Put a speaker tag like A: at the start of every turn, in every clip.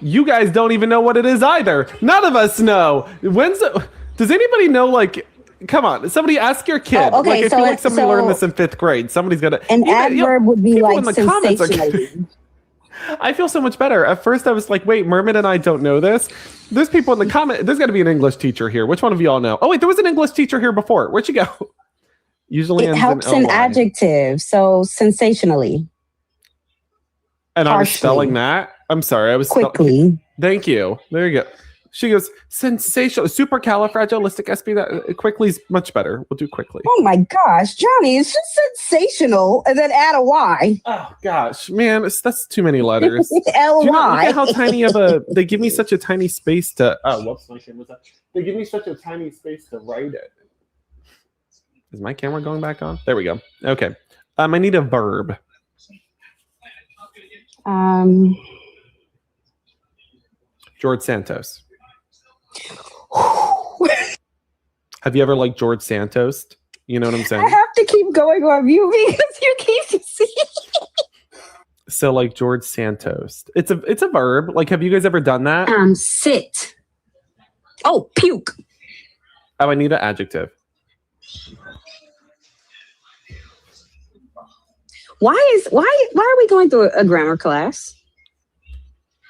A: You guys don't even know what it is either. None of us know. Does anybody know, like, come on, somebody ask your kid.
B: Oh, okay,
A: like, I feel like somebody learned this in 5th grade. Somebody's gonna.
B: An adverb would be like sensationally.
A: I feel so much better. At first, I was like, wait, Mermaid and I don't know this. There's people in the comment. There's got to be an English teacher here. Which one of you all know? Oh, wait, there was an English teacher here before. Where'd you go? Usually
B: it helps an adjective. So sensationally.
A: And I was spelling that. I'm sorry. I was
B: quickly.
A: Thank you. There you go. She goes, sensational, supercalifragilisticexpialidocious. That quickly is much better. We'll do quickly.
B: Oh my gosh, Johnny, it's just sensational, and then add a Y.
A: Oh gosh, man, that's too many letters.
B: L-Y.
A: Look at how tiny of a. They give me such a tiny space to. Oh, whoops, my camera's up. They give me such a tiny space to write it. Is my camera going back on? There we go. Okay. I need a verb. George Santos. Have you ever liked George Santos? You know what I'm saying?
B: I have to keep going on mute because you keep seeing.
A: So like George Santos. It's a verb. Like, have you guys ever done that?
B: Sit. Oh, puke.
A: Oh, I need an adjective.
B: Why are we going through a grammar class?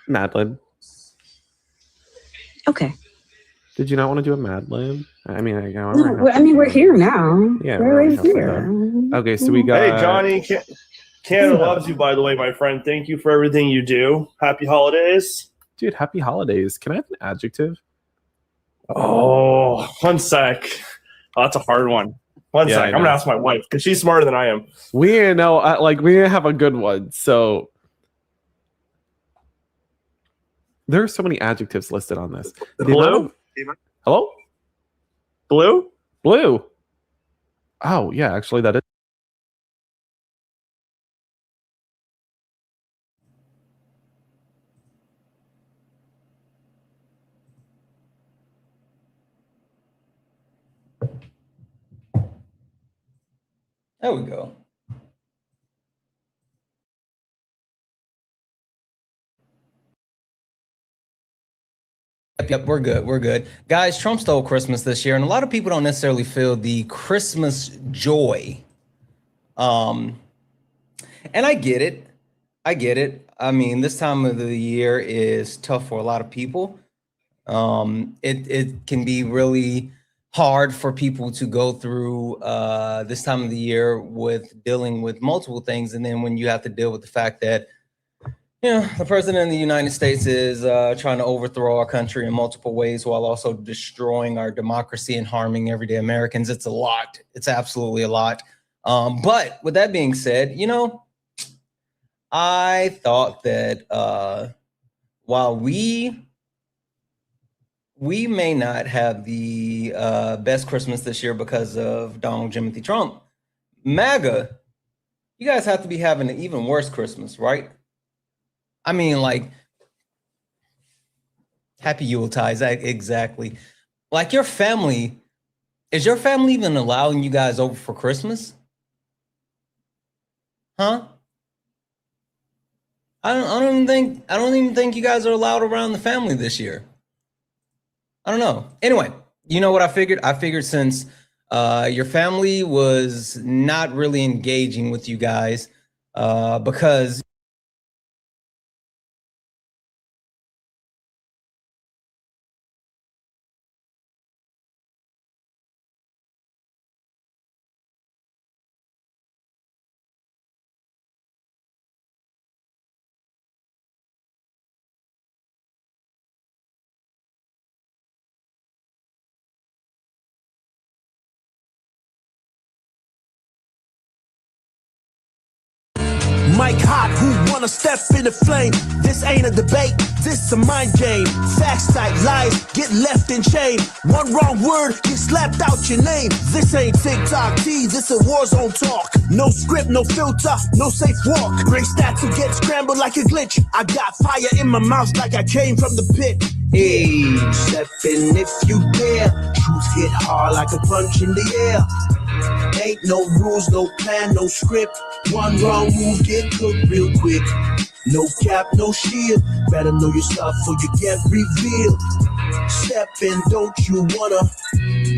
A: Mad Lib.
B: Okay.
A: Did you not want to do a Mad Lib? I mean,
B: we're here now.
A: Yeah,
B: we're right here.
A: Okay, so we got.
C: Hey, Johnny. Canada loves you, by the way, my friend. Thank you for everything you do. Happy holidays.
A: Dude, happy holidays. Can I have an adjective?
C: Oh, one sec. Oh, that's a hard one. One sec. I'm going to ask my wife because she's smarter than I am.
A: We know, we have a good one. So there are so many adjectives listed on this.
C: Blue?
A: Hello?
C: Blue?
A: Blue. Oh, yeah, actually, that is.
D: There we go. Yep, we're good. We're good. Guys, Trump stole Christmas this year, and a lot of people don't necessarily feel the Christmas joy. And I get it. I mean, this time of the year is tough for a lot of people. It can be really hard for people to go through this time of the year with dealing with multiple things. And then when you have to deal with the fact that, the president of the United States is trying to overthrow our country in multiple ways while also destroying our democracy and harming everyday Americans. It's a lot. It's absolutely a lot. But with that being said, I thought that while we may not have the best Christmas this year because of Donald Jimothy Trump, MAGA, you guys have to be having an even worse Christmas, right? I mean, like, happy Yuletide, exactly. Like, is your family even allowing you guys over for Christmas? Huh? I don't even think you guys are allowed around the family this year. I don't know. Anyway, you know what I figured? I figured since your family was not really engaging with you guys because
E: Mike Hot, who wanna step in the flame? This ain't a debate, this a mind game. Facts type lies, get left in chain. One wrong word, get slapped out your name. This ain't TikTok T, this a war zone talk. No script, no filter, no safe walk. Great stats will get scrambled like a glitch. I got fire in my mouth like I came from the pit. Hey, steppin' if you dare. Truth hit hard like a punch in the air. Ain't no rules, no plan, no script. One wrong move, get cooked real quick. No cap, no shield. Better know yourself or you get revealed. Step in, don't you wanna?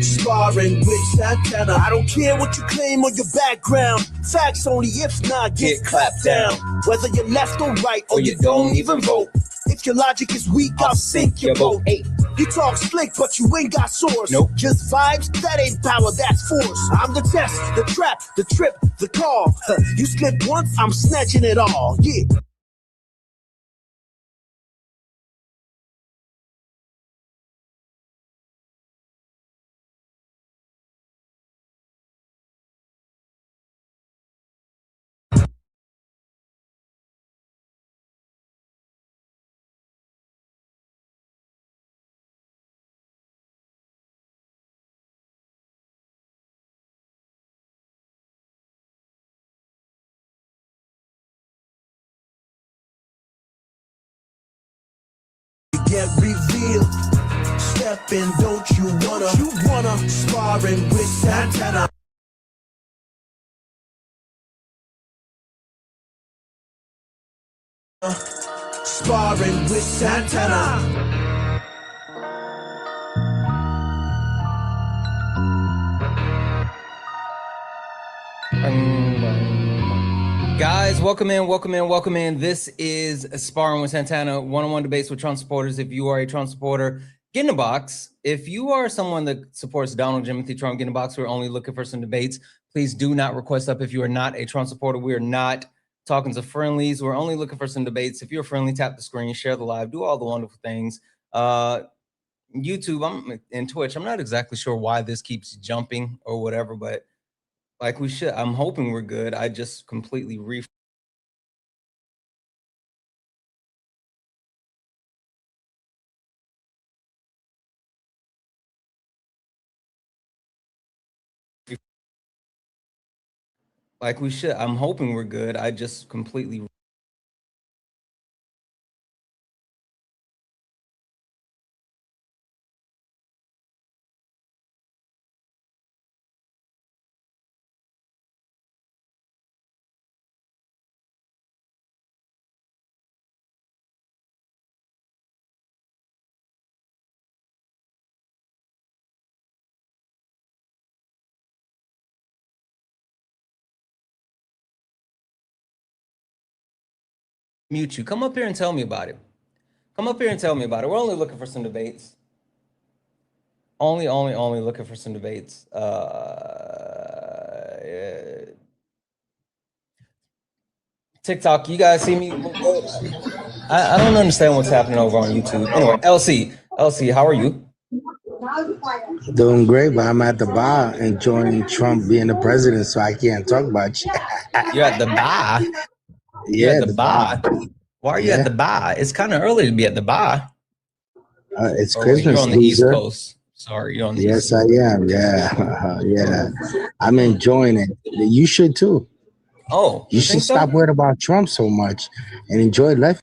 E: Sparring with Santana. I don't care what you claim or your background. Facts only, if not, get clapped down. Whether you're left or right or you don't even vote. If your logic is weak, I'll sink your boat. You talk slick, but you ain't got source.
D: Nope.
E: Just vibes, that ain't power, that's force. I'm the test, the trap, the trip, the call. You slip once, I'm snatching it all. Yeah. Get revealed. Step in, don't you wanna? Sparring with Santana. Sparring with Santana.
D: Guys, welcome in. This is Sparring with Santana, one-on-one debates with Trump supporters. If you are a Trump supporter, get in the box. If you are someone that supports Donald Timothy Trump, get in the box. We're only looking for some debates. Please do not request up if you are not a Trump supporter. We are not talking to friendlies. We're only looking for some debates. If you're friendly, tap the screen, share the live, do all the wonderful things. YouTube and Twitch, I'm not exactly sure why this keeps jumping or whatever, but like we should. I'm hoping we're good. I just completely I'm hoping we're good. I just completely mute you. Come up here and tell me about it. Come up here and tell me about it. We're only looking for some debates. Only looking for some debates. TikTok, you guys see me? I don't understand what's happening over on YouTube. Anyway, LC, how are you?
F: Doing great, but I'm at the bar enjoying Trump being the president, so I can't talk about you.
D: You're at the bar?
F: Yeah,
D: the bar. Why are you at the bar? It's kind of early to be at the bar.
F: It's
D: Christmas. You're on the
F: loser.
D: East Coast. Sorry, you're on the East
F: Coast. Yes, I am. Yeah. I'm enjoying it. You should too.
D: Oh,
F: you should stop worrying about Trump so much and enjoy life.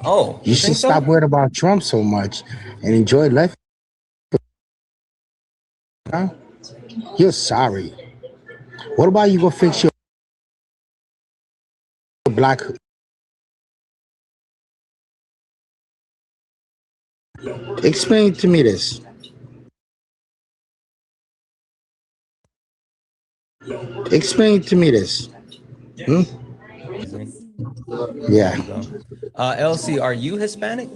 D: Oh,
F: you should stop worrying about Trump so much and enjoy life. Huh? You're sorry. What about you go fix your black? Explain to me this. Explain to me this. Yeah.
D: LC, are you Hispanic?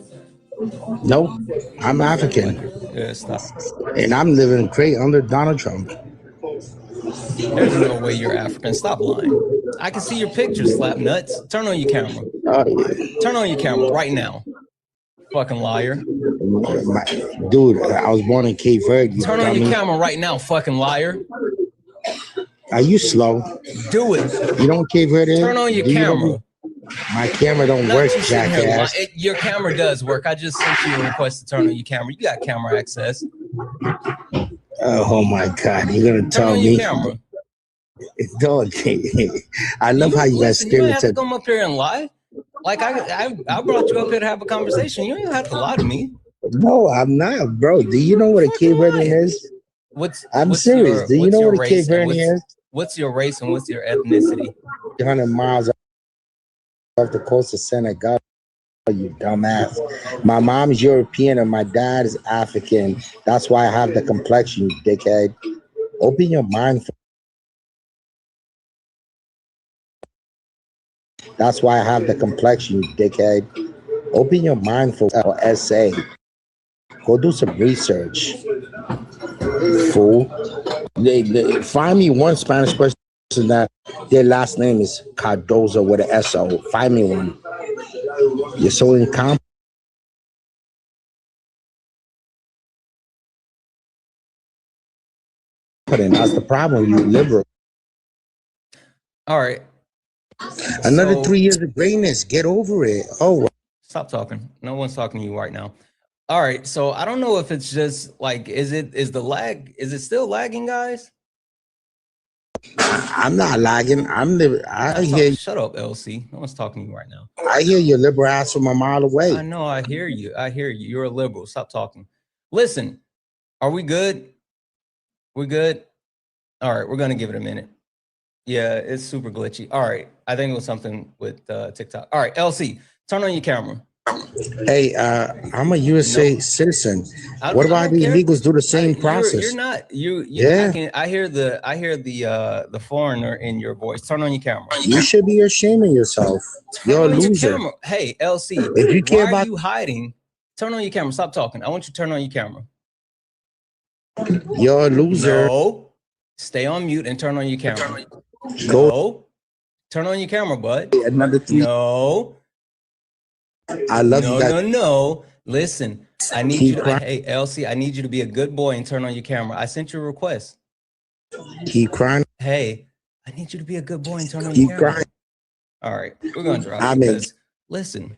F: No, I'm African.
D: Yeah, stop.
F: And I'm living great under Donald Trump.
D: There's no way you're African. Stop lying. I can see your pictures, slap nuts. Turn on your camera. Turn on your camera right now. Fucking liar.
F: Dude, I was born in Cape Verde.
D: Turn on your camera right now, fucking liar.
F: Are you slow?
D: Do it.
F: You know what Cape Verde is?
D: Turn on your camera.
F: My camera don't work, jackass.
D: Your camera does work. I just sent you a request to turn on your camera. You got camera access.
F: Oh my God, you're gonna tell me?
D: Camera.
F: Don't. I love how you guys
D: stereotype. You don't have to come up here and lie. Like I brought you up here to have a conversation. You don't even have to lie to me.
F: No, I'm not, bro. Do you know what a Cape Verdean is? I'm serious. Do you know what a Cape Verdean is?
D: what's your race and what's your ethnicity?
F: 100 miles off the coast of Senegal, you dumbass. My mom's European and my dad is African. That's why I have the complexion, you dickhead. Open your mind. That's why I have the complexion, you dickhead. Open your mind for essay. Go do some research, fool. They find me one Spanish person that their last name is Cardozo with an S-O. Find me one. You're so incompetent. That's the problem, you liberal.
D: All right.
F: Another 3 years of greatness. Get over it. Oh,
D: stop talking. No one's talking to you right now. All right. So I don't know if it's just like, is it still lagging, guys?
F: I'm not lagging.
D: Shut up, LC. No one's talking to you right now.
F: I hear your liberal ass from a mile away.
D: I know. I hear you. You're a liberal. Stop talking. Listen, are we good? We good? All right. We're going to give it a minute. Yeah, it's super glitchy. All right. I think it was something with TikTok. All right. LC, turn on your camera.
F: Hey, I'm a USA citizen. What about the illegals do the same process?
D: You're not.
F: Yeah.
D: I hear the foreigner in your voice. Turn on your camera.
F: You should be ashamed of yourself. You're a loser.
D: Hey, LC,
F: if you care
D: why are you hiding? Turn on your camera. Stop talking. I want you to turn on your camera.
F: You're a loser.
D: No. Stay on mute and turn on your camera. No. Turn on your camera, bud.
F: Another thing.
D: No.
F: I love you guys.
D: No. Listen, I need you to, hey, LC, I need you to be a good boy and turn on your camera. I sent you a request.
F: Keep crying.
D: Hey, I need you to be a good boy and turn on your camera. Crying. All right, we're going to drop it because, listen,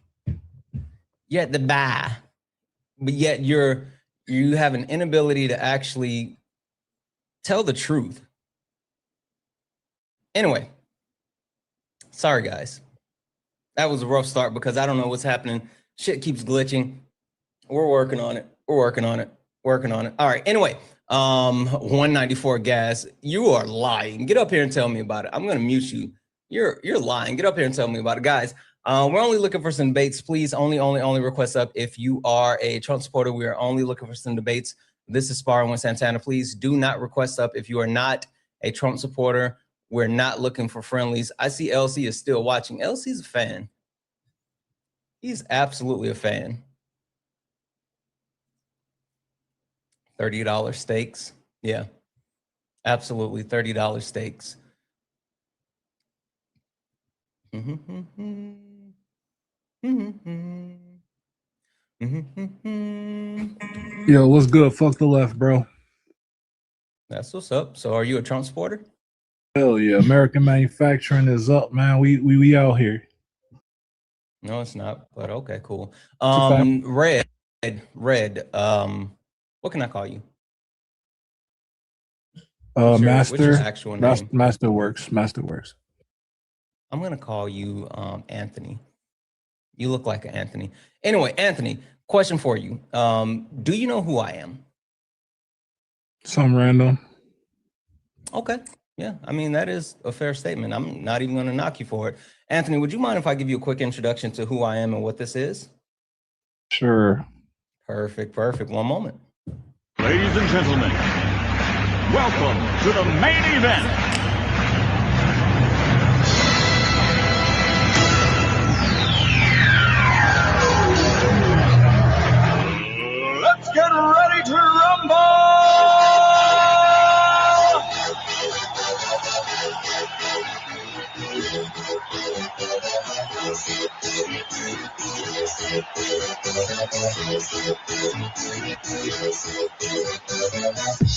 D: you're at the bar, but yet you have an inability to actually tell the truth. Anyway, sorry, guys. That was a rough start because I don't know what's happening. Shit keeps glitching. We're working on it. All right. Anyway, 194 gas. You are lying. Get up here and tell me about it. I'm going to mute you. You're lying. Get up here and tell me about it, guys. We're only looking for some debates. Please only request up if you are a Trump supporter. We are only looking for some debates. This is Sparring with Santana. Please do not request up if you are not a Trump supporter. We're not looking for friendlies. I see LC is still watching. LC's a fan. He's absolutely a fan. $30 steaks. Yeah, absolutely. $30 steaks.
G: Yo, what's good? Fuck the left, bro.
D: That's what's up. So are you a Trump supporter?
G: Hell yeah. American manufacturing is up, man. We out here.
D: No, it's not, but okay, cool. Red. What can I call you?
G: Master.
D: What's your actual name?
G: Masterworks.
D: I'm gonna call you Anthony. You look like an Anthony. Anyway, Anthony, question for you. Do you know who I am?
G: Some random.
D: Okay. Yeah, I mean, that is a fair statement. I'm not even gonna knock you for it. Anthony, would you mind if I give you a quick introduction to who I am and what this is?
G: Sure.
D: Perfect. One moment.
H: Ladies and gentlemen, welcome to the main event. Let's get ready to rumble!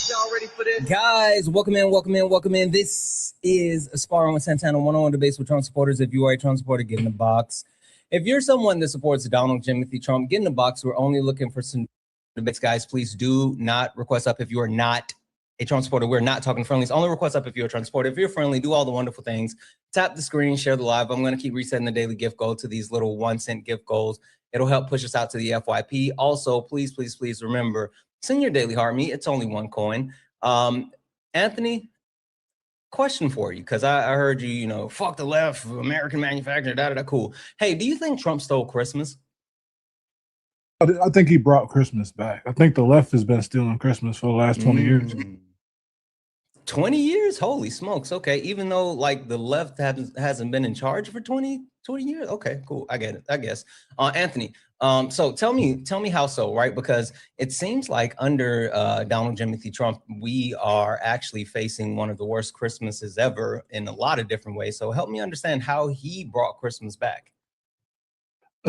D: Y'all ready for this? Guys, welcome in. This is Sparring with Santana, one-on-one debates with Trump supporters. If you are a Trump supporter, get in the box. If you're someone that supports Donald Timothy Trump, get in the box. We're only looking for some debates, guys. Please do not request up if you are not a Trump supporter. We're not talking friendlies. Only request up if you're a Trump supporter. If you're friendly, do all the wonderful things. Tap the screen, share the live. I'm going to keep resetting the daily gift goal to these little 1-cent gift goals. It'll help push us out to the FYP. Also, please remember, send your daily heart meat. It's only 1 coin. Anthony, question for you, because I heard you, fuck the left, American manufacturer, da. Cool. Hey, do you think Trump stole Christmas?
G: I think he brought Christmas back. I think the left has been stealing Christmas for the last 20 years.
D: 20 years? Holy smokes. Okay. Even though like the left hasn't been in charge for 20 years. Okay, cool. I get it, I guess. Anthony, so tell me how so, right? Because it seems like under Donald Timothy Trump, we are actually facing one of the worst Christmases ever in a lot of different ways. So help me understand how he brought Christmas back.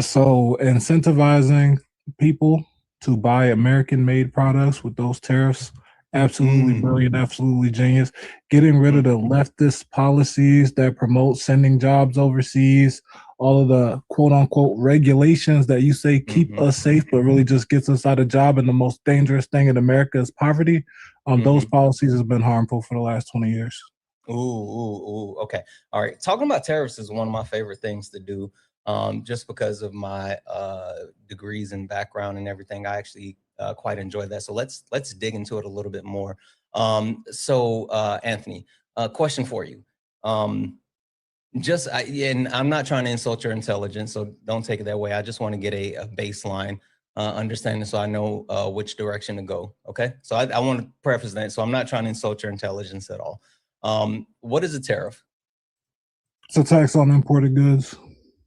G: So incentivizing people to buy American-made products with those tariffs, absolutely brilliant, absolutely genius. Getting rid of the leftist policies that promote sending jobs overseas, all of the quote-unquote regulations that you say keep us safe, but really just gets us out of job. And the most dangerous thing in America is poverty. Those policies have been harmful for the last 20 years.
D: Ooh, okay. All right. Talking about tariffs is one of my favorite things to do. Just because of my degrees and background and everything, I actually quite enjoy that. So let's dig into it a little bit more. Anthony, question for you. And I'm not trying to insult your intelligence, so don't take it that way. I just want to get a baseline understanding so I know which direction to go. Okay, so I want to preface that. So I'm not trying to insult your intelligence at all. What is a tariff?
G: It's a tax on imported goods.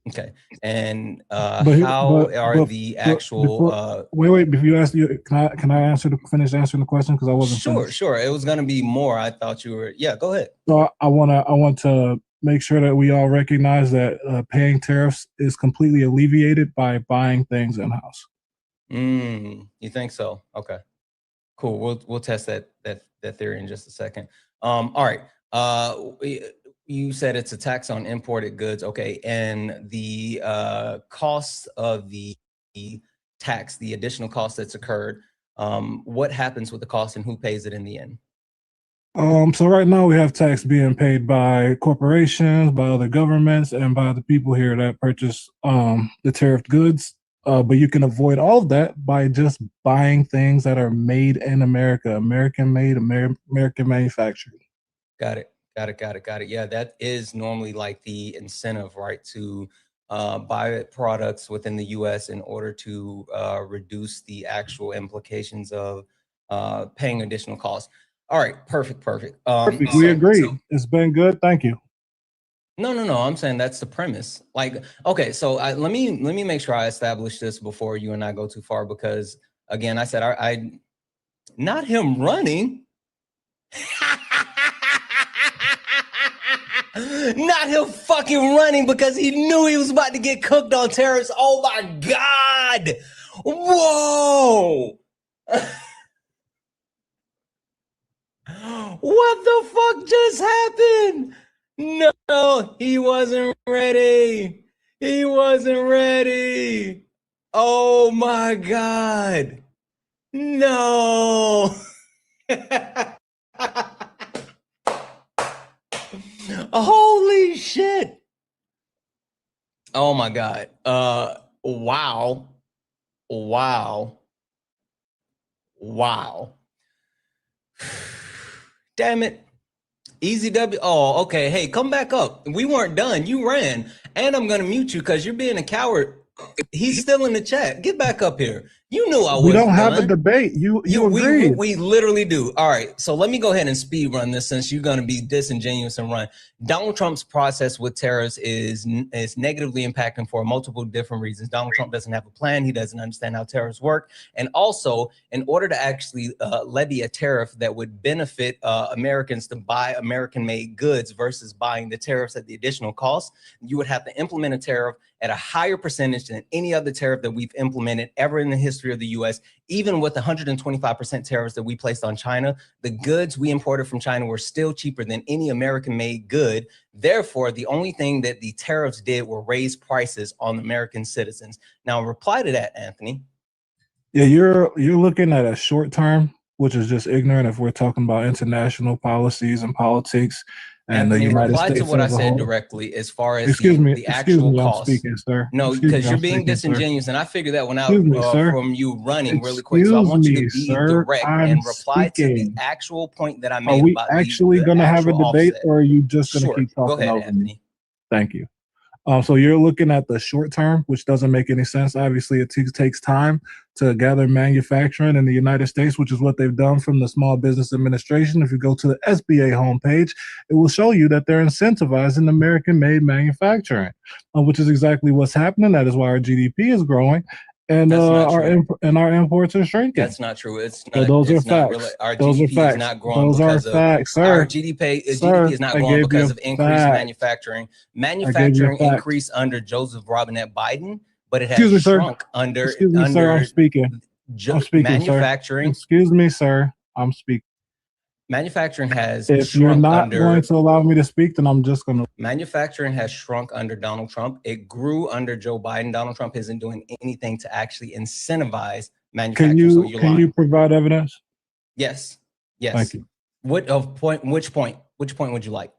D: Okay, and how are the actual?
G: Wait. Before you ask, can I finish answering the question because I wasn't
D: sure. It was going to be more. I thought you were. Yeah, go ahead.
G: So I want to make sure that we all recognize that paying tariffs is completely alleviated by buying things in house.
D: You think so? Okay, cool. We'll test that theory in just a second. All right. You said it's a tax on imported goods. Okay. And the cost of the tax, the additional cost that's occurred, what happens with the cost and who pays it in the end?
G: So right now we have tax being paid by corporations, by other governments, and by the people here that purchase the tariffed goods. But you can avoid all of that by just buying things that are made in America, American made, American manufactured.
D: Got it. Yeah, that is normally like the incentive, right? To buy products within the U.S. in order to reduce the actual implications of paying additional costs. All right, perfect.
G: Perfect. We agree. It's been good. Thank you.
D: No. I'm saying that's the premise. Like, okay, so let me make sure I establish this before you and I go too far, because again, I said I not him running. Not him fucking running because he knew he was about to get cooked on tariffs. Oh my God. Whoa. What the fuck just happened? No, he wasn't ready. Oh my God. No. Holy shit. Oh my God. Wow. Damn it. Easy W. Oh, okay. Hey, come back up. We weren't done. You ran. And I'm going to mute you because you're being a coward. He's still in the chat. Get back up here. You knew I was.
G: We don't have a debate. You agree.
D: We literally do. All right. So let me go ahead and speed run this since you're going to be disingenuous and run. Donald Trump's process with tariffs is negatively impacting for multiple different reasons. Donald Trump doesn't have a plan. He doesn't understand how tariffs work. And also, in order to actually levy a tariff that would benefit Americans to buy American-made goods versus buying the tariffs at the additional cost, you would have to implement a tariff at a higher percentage than any other tariff that we've implemented ever in the history of the U.S. Even with the 125% tariffs that we placed on China, the goods we imported from China were still cheaper than any American-made good. Therefore, the only thing that the tariffs did were raise prices on American citizens. Now, reply to that, Anthony.
G: Yeah, you're looking at a short term, which is just ignorant if we're talking about international policies and politics. and the
D: Anthony,
G: United
D: reply
G: States
D: to what I
G: as a
D: said
G: whole.
D: directly as far as
G: Excuse me,
D: the
G: excuse
D: actual
G: me, I'm
D: cost.
G: speaking, sir.
D: No,
G: Excuse
D: because
G: me,
D: you're
G: I'm
D: being
G: speaking, sir.
D: disingenuous, and I figured that one out
G: Excuse me, sir.
D: from you running really quick. So I
G: Excuse
D: want you
G: me,
D: to be
G: sir.
D: direct
G: I'm
D: and reply to the
G: speaking.
D: actual point that I
G: Are
D: made
G: we
D: about
G: actually
D: the
G: going to have a
D: actual
G: debate,
D: offset.
G: or are you just going to
D: Sure.
G: keep
D: Go
G: talking
D: ahead,
G: over me?
D: Anthony.
G: Thank you. So you're looking at the short term, which doesn't make any sense. Obviously, it takes time to gather manufacturing in the United States, which is what they've done from the Small Business Administration. If you go to the SBA homepage, it will show you that they're incentivizing American-made manufacturing, which is exactly what's happening. That is why our GDP is growing, and our imports are shrinking.
D: That's not true. It's
G: So
D: not.
G: those are
D: It's not
G: facts.
D: really. Our
G: Those are
D: GDP is
G: facts.
D: not growing
G: Those are
D: because of
G: facts, sir.
D: our GDP. GDP is not
G: I
D: growing
G: gave you
D: because
G: a
D: of increased
G: fact.
D: manufacturing.
G: I gave you a
D: Manufacturing
G: fact.
D: increased under Joseph Robinette Biden, but it has
G: Excuse me, sir.
D: shrunk under
G: Excuse me, sir. I'm speaking. I'm speaking,
D: manufacturing.
G: sir. Excuse me, sir. I'm speaking.
D: Manufacturing has
G: If you're
D: shrunk
G: not
D: under.
G: going to allow me to speak, then I'm just going to.
D: Manufacturing has shrunk under Donald Trump. It grew under Joe Biden. Donald Trump isn't doing anything to actually incentivize manufacturing.
G: Can you provide evidence?
D: Yes. Yes.
G: Thank you.
D: Which point would you like?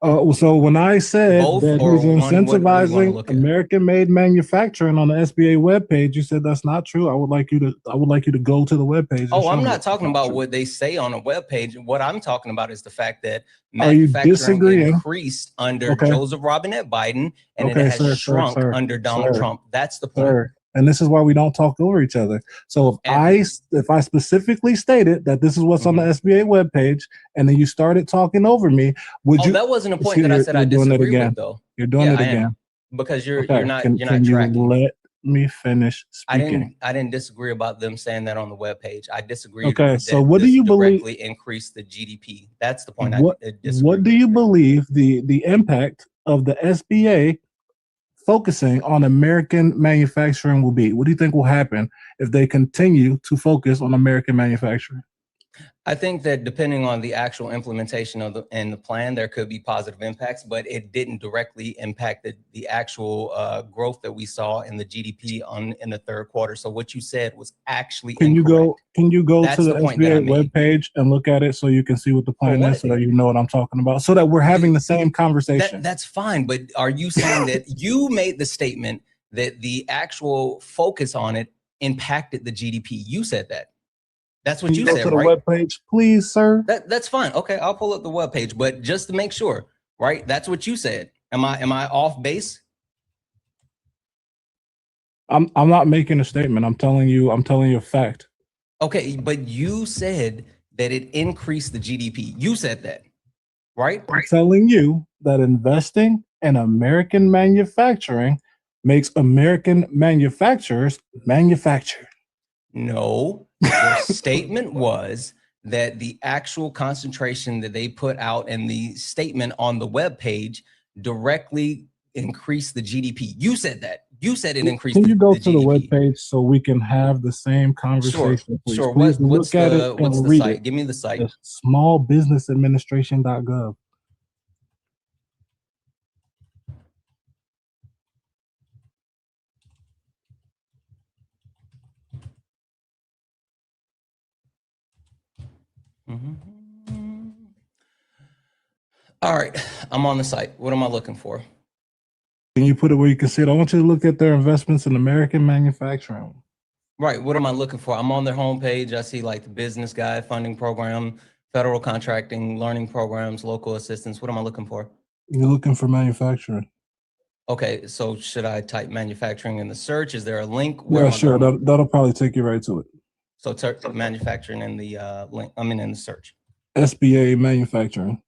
G: So when I said
D: Both
G: that
D: or
G: he's
D: one, what do you wanna
G: incentivizing
D: look at?
G: American-made manufacturing on the SBA webpage, you said that's not true. I would like you to go to the webpage.
D: Oh, I'm not talking about what they say on a webpage. What I'm talking about is the fact that
G: Are you
D: manufacturing
G: disagreeing?
D: increased under
G: Okay.
D: Joseph Robinette Biden, and
G: Okay,
D: it has shrunk
G: sir,
D: under Donald
G: sir,
D: Trump. That's the point.
G: sir. And this is why we don't talk over each other. So if I specifically stated that this is what's on the SBA webpage, and then you started talking over me, would you?
D: That wasn't a point that I said I disagree with, though.
G: You're doing it
D: I
G: again.
D: am, because you're not
G: Can
D: tracking.
G: you let me finish speaking?
D: I didn't disagree about them saying that on the webpage. I disagree.
G: Okay, so what do you believe?
D: Directly increase the GDP. That's the point.
G: What do you believe the impact of the SBA focusing on American manufacturing will be? What do you think will happen if they continue to focus on American manufacturing?
D: I think that depending on the actual implementation of the plan, there could be positive impacts, but it didn't directly impact the actual growth that we saw in the GDP in the third quarter. So what you said was actually incorrect.
G: Can you go
D: That's
G: to the
D: point that I
G: SBA
D: made.
G: webpage and look at it so you can see what the plan is, so that you know what I'm talking about, so that we're having the same conversation?
D: That's fine, but are you saying that you made the statement that the actual focus on it impacted the GDP? You said that. That's what you said,
G: go to the
D: right?
G: webpage, please, sir.
D: That's fine. Okay, I'll pull up the webpage, but just to make sure, right? That's what you said. Am I off base?
G: I'm not making a statement. I'm telling you a fact.
D: Okay, but you said that it increased the GDP. You said that, right?
G: I'm telling you that investing in American manufacturing makes American manufacturers manufacture.
D: No, your statement was that the actual concentration that they put out in the statement on the webpage directly increased the GDP. You said that. You said it increased.
G: Can you go
D: the
G: to the
D: GDP.
G: webpage so we can have the same conversation?
D: Sure.
G: Please
D: What's
G: look at it and read
D: site?
G: it.
D: Give me the site.
G: It's smallbusinessadministration.gov.
D: All right, I'm on the site. What am I looking for?
G: Can you put it where you can see it? I want you to look at their investments in American manufacturing.
D: Right. What am I looking for? I'm on their homepage. I see like the business guide, funding program, federal contracting, learning programs, local assistance. What am I looking for?
G: You're looking for manufacturing.
D: Okay, so should I type manufacturing in the search? Is there a link?
G: Yeah, sure. That'll probably take you right to it.
D: So manufacturing in the link. I mean, in the search.
G: SBA manufacturing.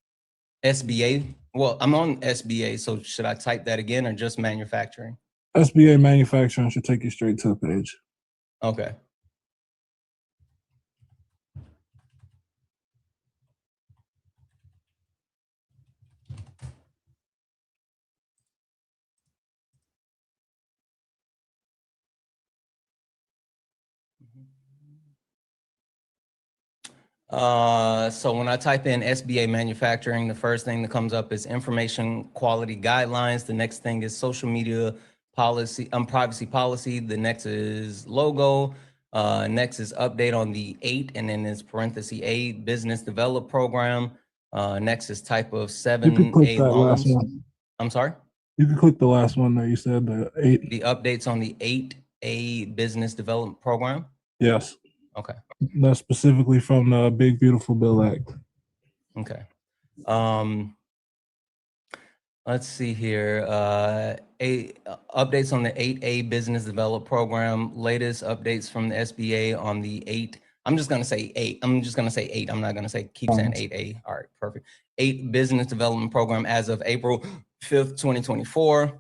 D: SBA. Well, I'm on SBA. So should I type that again or just manufacturing?
G: SBA manufacturing should take you straight to the page.
D: Okay. So when I type in SBA manufacturing, the first thing that comes up is information quality guidelines. The next thing is social media policy, privacy policy. The next is logo. Next is update on the 8, and then is parenthesis 8 business develop program. Next is type of
G: You can click
D: 7A
G: that last
D: loans.
G: one.
D: I'm sorry?
G: You can click the last one there. You said the 8.
D: The updates on the 8A business development program.
G: Yes.
D: Okay.
G: That's specifically from the Big Beautiful Bill Act.
D: Okay. Let's see here. Updates on the 8A business development program. Latest updates from the SBA on the 8. I'm just gonna say 8. I'm just gonna say 8. I'm not gonna say keep saying 8A. All right, perfect. 8 business development program as of April 5th, 2024.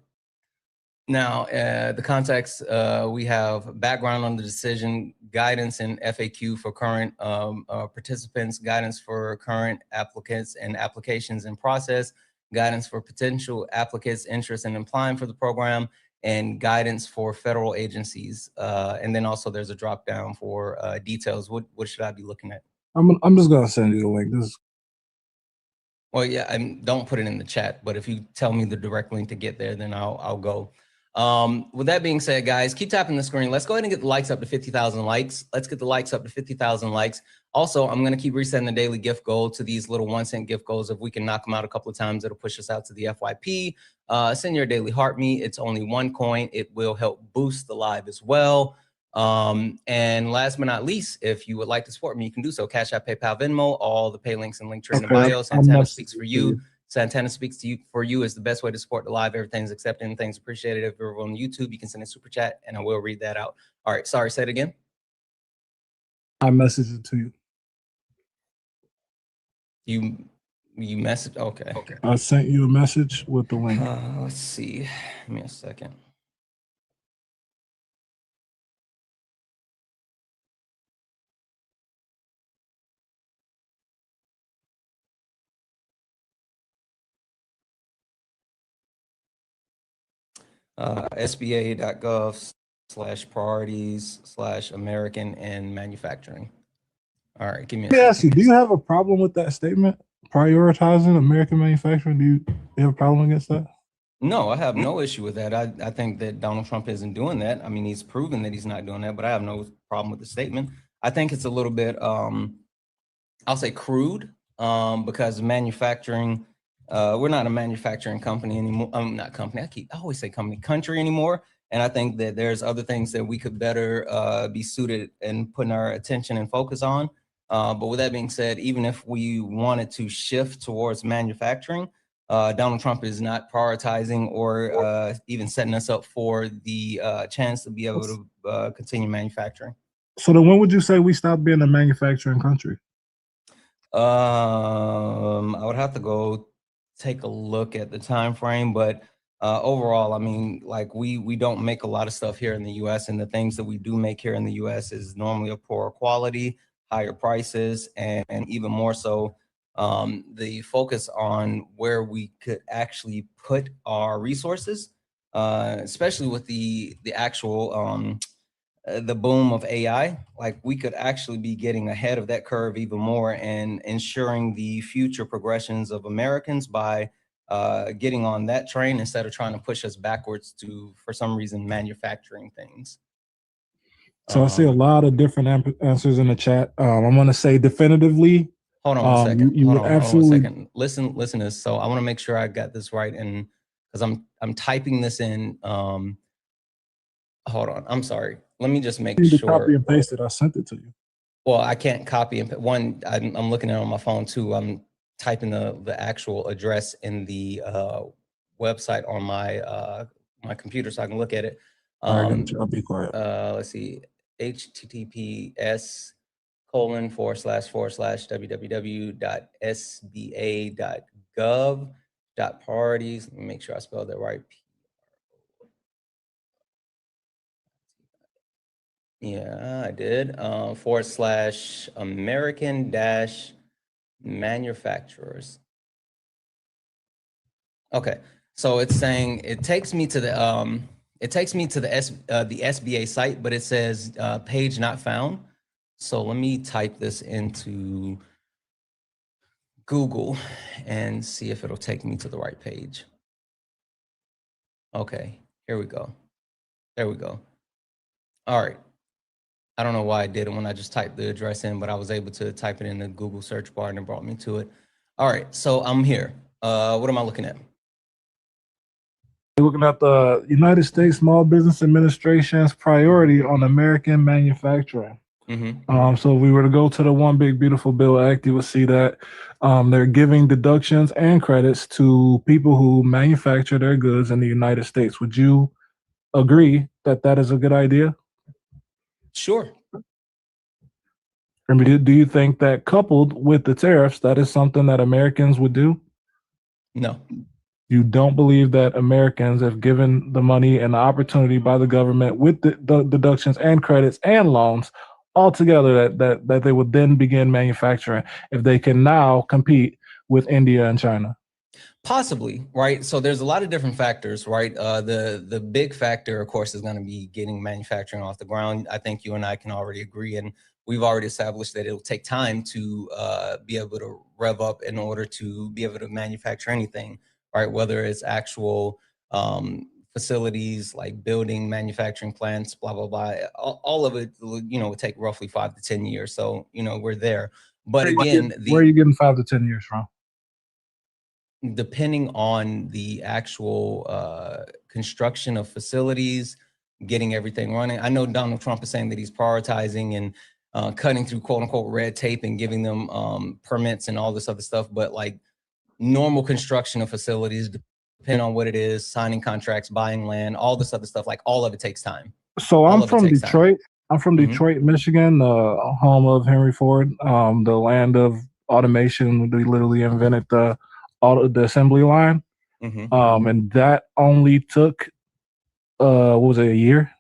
D: Now, the context, we have background on the decision, guidance and FAQ for current participants, guidance for current applicants and applications in process, guidance for potential applicants interested in applying for the program, and guidance for federal agencies. And then also there's a drop down for details. What should I be looking at?
G: I'm just gonna send you the link.
D: Well, yeah, and don't put it in the chat, but if you tell me the direct link to get there, then I'll go. With that being said, guys, keep tapping the screen. Let's go ahead and get the likes up to 50,000 likes. Let's get the likes up to 50,000 likes. Also, I'm going to keep resetting the daily gift goal to these little 1-cent gift goals. If we can knock them out a couple of times, it'll push us out to the FYP. Send your daily heart me. It's only 1 coin. It will help boost the live as well. And last but not least, if you would like to support me, you can do so. Cash App, PayPal, Venmo, all the pay links and link tree in the bio. Santana speaks for you. Santana speaks to you for you is the best way to support the live. Everything's accepted and things appreciated. If you're on YouTube, you can send a super chat and I will read that out. All right. Sorry. Say it again.
G: I messaged it to you.
D: You messaged. Okay.
G: I sent you a message with the link.
D: Let's see. Give me a second. SBA.gov/priorities/American and manufacturing. All right, give me a
G: Let me ask you,
D: second.
G: do you have a problem with that statement? Prioritizing American manufacturing? Do you have a problem against that?
D: No, I have no issue with that. I think that Donald Trump isn't doing that. I mean, he's proven that he's not doing that, but I have no problem with the statement. I think it's a little bit, I'll say crude, because manufacturing, we're not a manufacturing company anymore. Not company. I always say country anymore. And I think that there's other things that we could better be suited and putting our attention and focus on. But with that being said, even if we wanted to shift towards manufacturing, Donald Trump is not prioritizing or even setting us up for the chance to be able to continue manufacturing.
G: So then when would you say we stop being a manufacturing country?
D: I would have to go take a look at the time frame, but overall, I mean, like we don't make a lot of stuff here in the U.S. and the things that we do make here in the U.S. is normally of poor quality, higher prices, and even more so, the focus on where we could actually put our resources, especially with the actual the boom of AI. Like we could actually be getting ahead of that curve even more and ensuring the future progressions of Americans by getting on that train instead of trying to push us backwards to, for some reason, manufacturing things.
G: So I see a lot of different answers in the chat. I'm going to say definitively.
D: Hold on a second.
G: You
D: hold
G: would
D: on
G: absolutely.
D: a second. Listen to this. So I want to make sure I got this right, and because I'm typing this in. Hold on. I'm sorry. Let me just make sure.
G: Copy and paste it. I sent it to you.
D: Well, I can't copy and one. I'm looking at it on my phone too. I'm typing the actual address in the website on my my computer so I can look at it.
G: All right, I'll be quiet.
D: Let's see. https://www.sba.gov.priorities. Let me make sure I spelled that right. Yeah, I did. /American-manufacturers. Okay, so it's saying it takes me to the SBA site, but it says page not found. So let me type this into Google and see if it'll take me to the right page. Okay, here we go. There we go. All right. I don't know why I did it when I just typed the address in, but I was able to type it in the Google search bar and it brought me to it. All right, so I'm here. What am I looking at?
G: We're looking at the United States Small Business Administration's priority on American manufacturing. So if we were to go to the One Big Beautiful Bill Act, you would see that they're giving deductions and credits to people who manufacture their goods in the United States. Would you agree that that is a good idea?
D: Sure.
G: I mean, do you think that coupled with the tariffs, that is something that Americans would do?
D: No.
G: You don't believe that Americans have given the money and the opportunity by the government with the deductions and credits and loans all together that they would then begin manufacturing if they can now compete with India and China?
D: Possibly, right? So there's a lot of different factors, right? The big factor, of course, is going to be getting manufacturing off the ground. I think you and I can already agree, and we've already established that it'll take time to be able to rev up in order to be able to manufacture anything, right? Whether it's actual facilities like building, manufacturing plants, blah, blah, blah. All of it, would take roughly 5 to 10 years. So, we're there. But again,
G: where are you getting 5 to 10 years from?
D: Depending on the actual construction of facilities, getting everything running. I know Donald Trump is saying that he's prioritizing and cutting through quote unquote red tape and giving them permits and all this other stuff. But like normal construction of facilities, depending on what it is, signing contracts, buying land, all this other stuff, like all of it takes time.
G: So I'm from Detroit. I'm from Detroit, Michigan, home of Henry Ford, the land of automation. They literally invented the assembly line. And that only took what was it, a year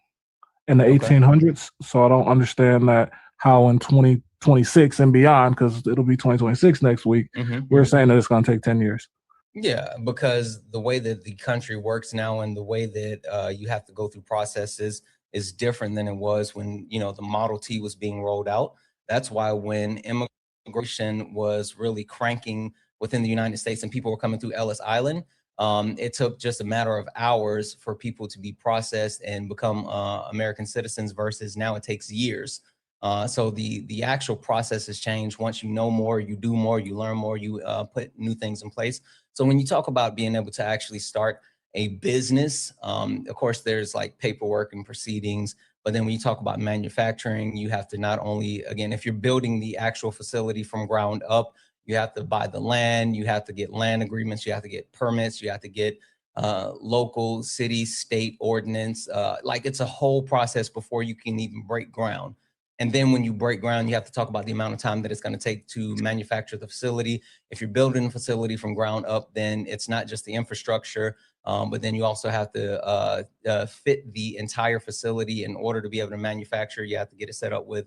G: in the 1800s. So I don't understand that how in 2026 and beyond, because it'll be 2026 next week, we're saying that it's going to take 10 years.
D: Yeah, because the way that the country works now and the way that you have to go through processes is different than it was when, the Model T was being rolled out. That's why when immigration was really cranking within the United States and people were coming through Ellis Island, it took just a matter of hours for people to be processed and become American citizens versus now it takes years. So the actual process has changed. Once you know more, you do more, you learn more, you put new things in place. So when you talk about being able to actually start a business, of course, there's like paperwork and proceedings. But then when you talk about manufacturing, you have to not only, again, if you're building the actual facility from ground up, you have to buy the land, you have to get land agreements, you have to get permits, you have to get local, city, state ordinance. Like it's a whole process before you can even break ground. And then when you break ground, you have to talk about the amount of time that it's going to take to manufacture the facility. If you're building a facility from ground up, then it's not just the infrastructure, but then you also have to fit the entire facility in order to be able to manufacture. You have to get it set up with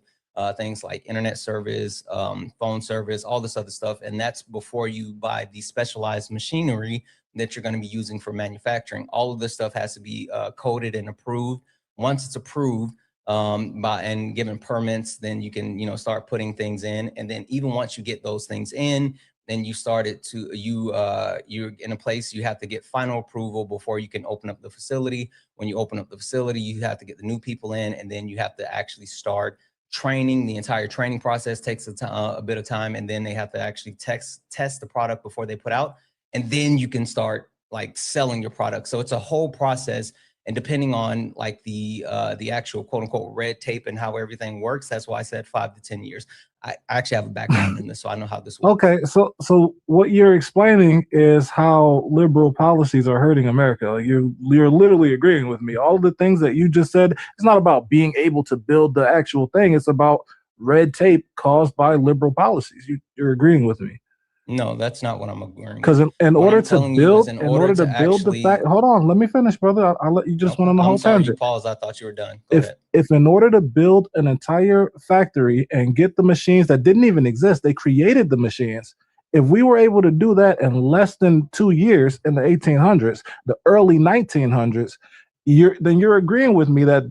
D: things like internet service, phone service, all this other stuff. And that's before you buy the specialized machinery that you're going to be using for manufacturing. All of this stuff has to be coded and approved. Once it's approved, and given permits, then you can, start putting things in. And then even once you get those things in, then you started to, you're in a place, you have to get final approval before you can open up the facility. When you open up the facility, you have to get the new people in, and then you have to actually start training. The entire training process takes a bit of time, and then they have to actually test the product before they put out. And then you can start like selling your product. So it's a whole process. And depending on like the actual quote unquote red tape and how everything works, that's why I said 5 to 10 years. I actually have a background in this, so I know how this works.
G: Okay, so what you're explaining is how liberal policies are hurting America. Like you're literally agreeing with me. All of the things that you just said, it's not about being able to build the actual thing. It's about red tape caused by liberal policies. You're agreeing with me.
D: No, that's not what I'm agreeing.
G: Because in order to build the fact, hold on, let me finish, brother. I'll let you just went on the whole tangent.
D: You paused. I thought you were done.
G: If in order to build an entire factory and get the machines that didn't even exist, they created the machines. If we were able to do that in less than 2 years in the 1800s, the early 1900s, you're agreeing with me that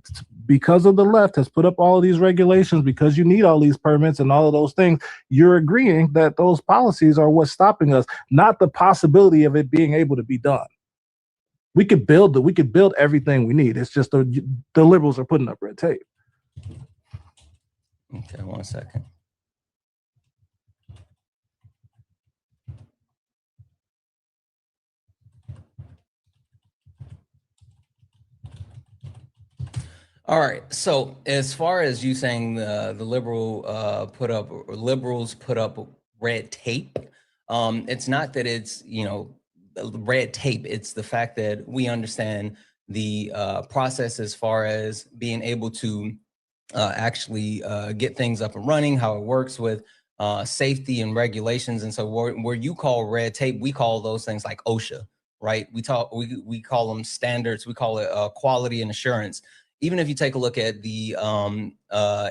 G: because of the left has put up all of these regulations, because you need all these permits and all of those things, you're agreeing that those policies are what's stopping us, not the possibility of it being able to be done. We could build everything we need. It's just the liberals are putting up red tape.
D: Okay, 1 second. All right. So as far as you saying the liberals put up red tape, it's not that it's red tape. It's the fact that we understand the process as far as being able to actually get things up and running, how it works with safety and regulations. And so where you call red tape, we call those things like OSHA, right? We call them standards. We call it quality and assurance. Even if you take a look at the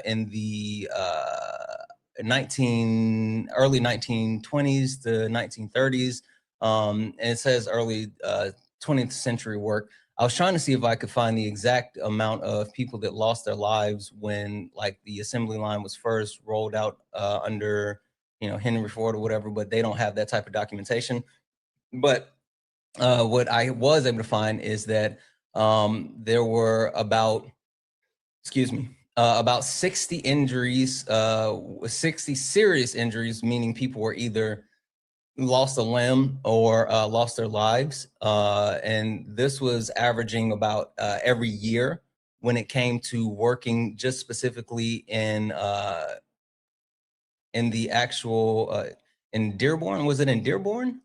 D: in the early 1920s to 1930s, and it says early 20th century work. I was trying to see if I could find the exact amount of people that lost their lives when like the assembly line was first rolled out under Henry Ford or whatever, but they don't have that type of documentation. But what I was able to find is that there were about 60 injuries, 60 serious injuries, meaning people were either lost a limb or lost their lives. And this was averaging about every year when it came to working just specifically in the actual in Dearborn. Was it in Dearborn?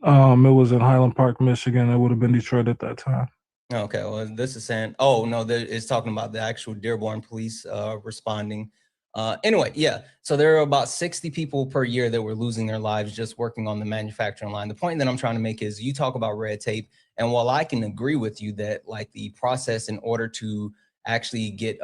G: It was in Highland Park, Michigan. It would have been Detroit at that time.
D: Okay, well, this is saying, oh no, it's talking about the actual Dearborn police responding. Anyway, yeah, so there are about 60 people per year that were losing their lives just working on the manufacturing line. The point that I'm trying to make is you talk about red tape, and while I can agree with you that like the process in order to actually get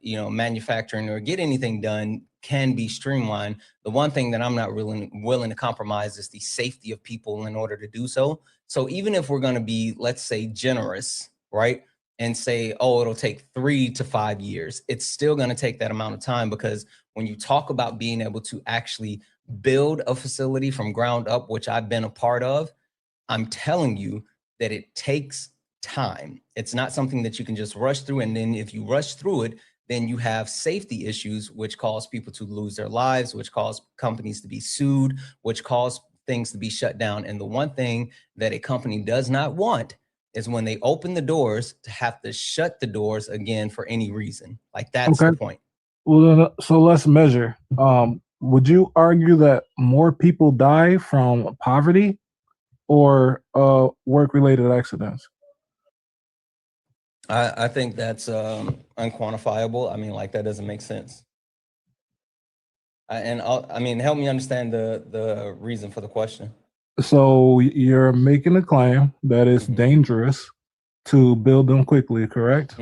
D: manufacturing or get anything done can be streamlined, the one thing that I'm not really willing to compromise is the safety of people in order to do so. So even if we're going to be, let's say, generous, right, and say, oh, it'll take 3 to 5 years, it's still going to take that amount of time, because when you talk about being able to actually build a facility from ground up, which I've been a part of, I'm telling you that it takes time. It's not something that you can just rush through. And then if you rush through it, then you have safety issues, which cause people to lose their lives, which cause companies to be sued, which cause things to be shut down. And the one thing that a company does not want is when they open the doors to have to shut the doors again for any reason. Like that's the point.
G: Well, then, so let's measure. Would you argue that more people die from poverty or work-related accidents?
D: I think that's unquantifiable. I mean, like that doesn't make sense. I mean, help me understand the reason for the question.
G: So you're making a claim that it's dangerous to build them quickly, correct?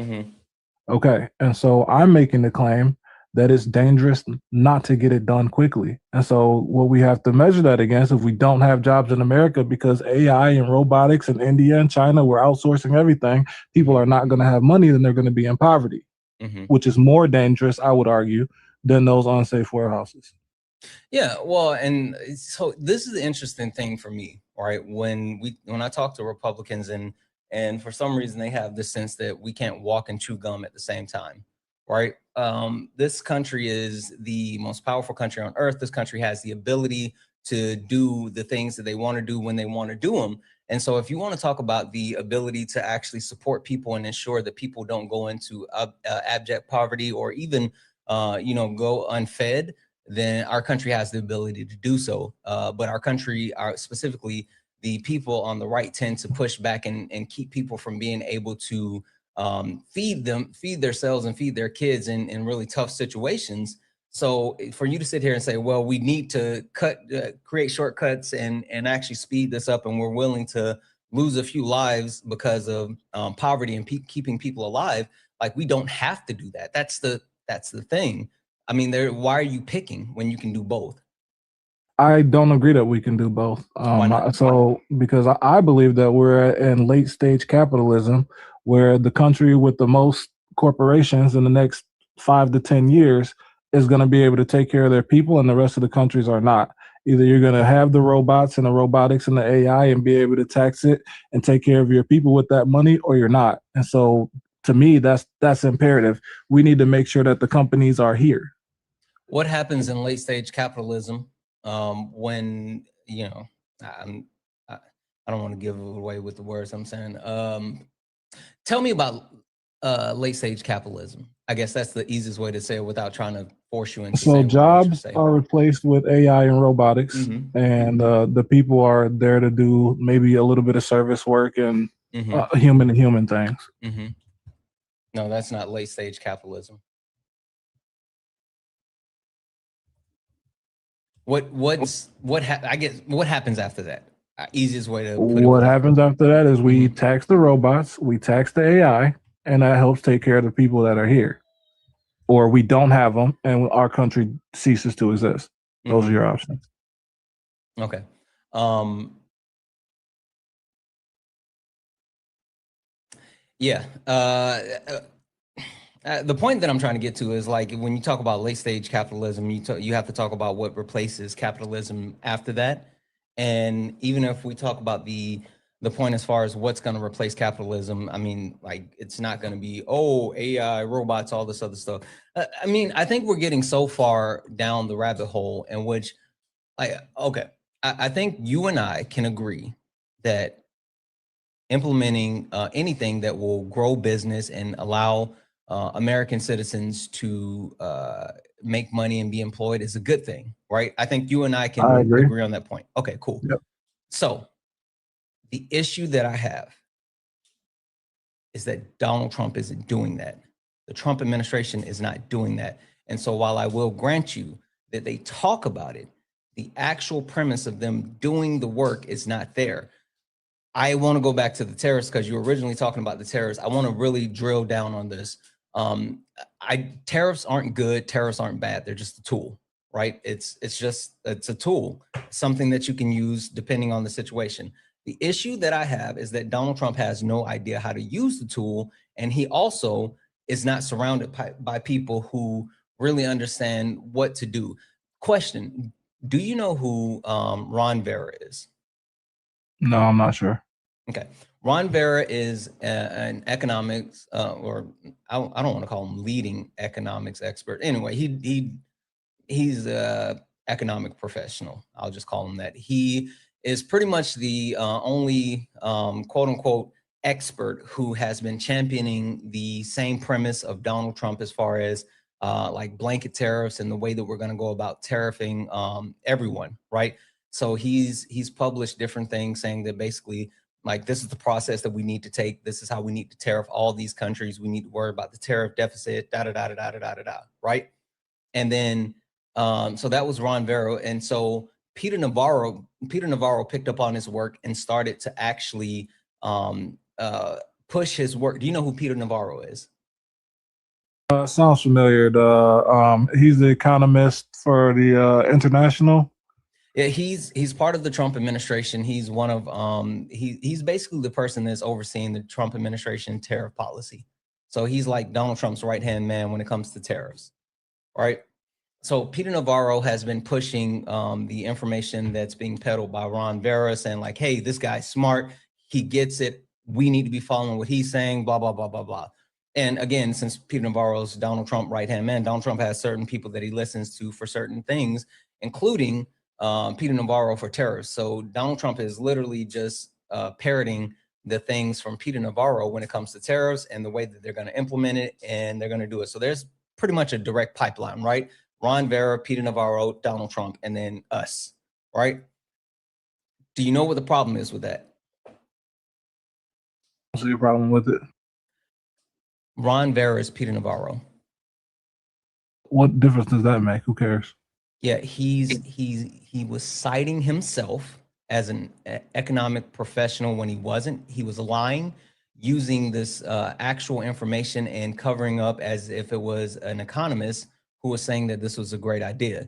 G: Okay, and so I'm making the claim that it's dangerous not to get it done quickly. And so what we have to measure that against, if we don't have jobs in America because AI and robotics in India and China, we're outsourcing everything, people are not going to have money, then they're going to be in poverty, which is more dangerous, I would argue, than those unsafe warehouses.
D: Yeah, well, and so this is the interesting thing for me, right? When I talk to Republicans and for some reason they have the sense that we can't walk and chew gum at the same time, right? This country is the most powerful country on earth. This country has the ability to do the things that they want to do when they want to do them. And so if you want to talk about the ability to actually support people and ensure that people don't go into abject poverty or even go unfed, then our country has the ability to do so. But our country, specifically the people on the right, tend to push back and keep people from being able to feed themselves and feed their kids in really tough situations. So for you to sit here and say, well, we need to create shortcuts and actually speed this up, and we're willing to lose a few lives because of poverty and keeping people alive, like we don't have to do that. That's the thing. I mean, why are you picking when you can do both?
G: I don't agree that we can do both.
D: Why not?
G: Because I believe that we're in late stage capitalism, where the country with the most corporations in the next 5 to 10 years is going to be able to take care of their people, and the rest of the countries are not. Either you're going to have the robots and the robotics and the AI and be able to tax it and take care of your people with that money, or you're not. And so, to me, that's imperative. We need to make sure that the companies are here.
D: What happens in late stage capitalism when I don't want to give away with the words I'm saying. Tell me about late stage capitalism. I guess that's the easiest way to say it without trying to force you into
G: So
D: saying what you should
G: jobs
D: say.
G: are replaced with AI and robotics,
D: Mhm.
G: and the people are there to do maybe a little bit of service work and
D: Mhm.
G: human to human things.
D: Mhm. No, that's not late stage capitalism. I guess what happens after that? Easiest way to put it.
G: What happens after that is we tax the robots, we tax the AI, and that helps take care of the people that are here. Or we don't have them, and our country ceases to exist. Those are your options.
D: Okay. Yeah. The point that I'm trying to get to is like when you talk about late stage capitalism, you have to talk about what replaces capitalism after that. And even if we talk about the point as far as what's going to replace capitalism, I mean, like it's not going to be AI, robots, all this other stuff. I mean, I think we're getting so far down the rabbit hole in which, I think you and I can agree that implementing anything that will grow business and allow American citizens to make money and be employed is a good thing, right? I think you and I can agree on that point. Okay, cool.
G: Yep.
D: So the issue that I have is that Donald Trump isn't doing that. The Trump administration is not doing that. And so while I will grant you that they talk about it, the actual premise of them doing the work is not there. I want to go back to the tariffs because you were originally talking about the tariffs. I want to really drill down on this. Tariffs aren't good. Tariffs aren't bad. They're just a tool, right? It's a tool, something that you can use depending on the situation. The issue that I have is that Donald Trump has no idea how to use the tool, and he also is not surrounded by people who really understand what to do. Question: do you know who Ron Vera is?
G: No, I'm not sure.
D: Okay. Ron Vera is an economics, or I don't want to call him leading economics expert. Anyway, he's a economic professional. I'll just call him that. He is pretty much the only quote unquote expert who has been championing the same premise of Donald Trump as far as like blanket tariffs and the way that we're going to go about tariffing everyone, right? So he's published different things saying that basically, like, this is the process that we need to take. This is how we need to tariff all these countries. We need to worry about the tariff deficit, right? And then, so that was Ron Vera. And so Peter Navarro picked up on his work and started to actually push his work. Do you know who Peter Navarro is?
G: Sounds familiar. He's the economist for the International.
D: Yeah, he's part of the Trump administration. He's one of he's basically the person that's overseeing the Trump administration tariff policy. So he's like Donald Trump's right-hand man when it comes to tariffs, right? So Peter Navarro has been pushing the information that's being peddled by Ron Vera, saying like, hey, this guy's smart, he gets it, we need to be following what he's saying, blah, blah, blah, blah, blah. And again, since Peter Navarro's Donald Trump right-hand man, Donald Trump has certain people that he listens to for certain things, including Peter Navarro for tariffs. So Donald Trump is literally just parroting the things from Peter Navarro when it comes to tariffs and the way that they're going to implement it and they're going to do it. So there's pretty much a direct pipeline, right? Ron Vera, Peter Navarro, Donald Trump, and then us, right? Do you know what the problem is with that?
G: What's your problem with it?
D: Ron Vera is Peter Navarro.
G: What difference does that make? Who cares?
D: Yeah, he was citing himself as an economic professional when he wasn't. He was lying, using this actual information and covering up as if it was an economist who was saying that this was a great idea,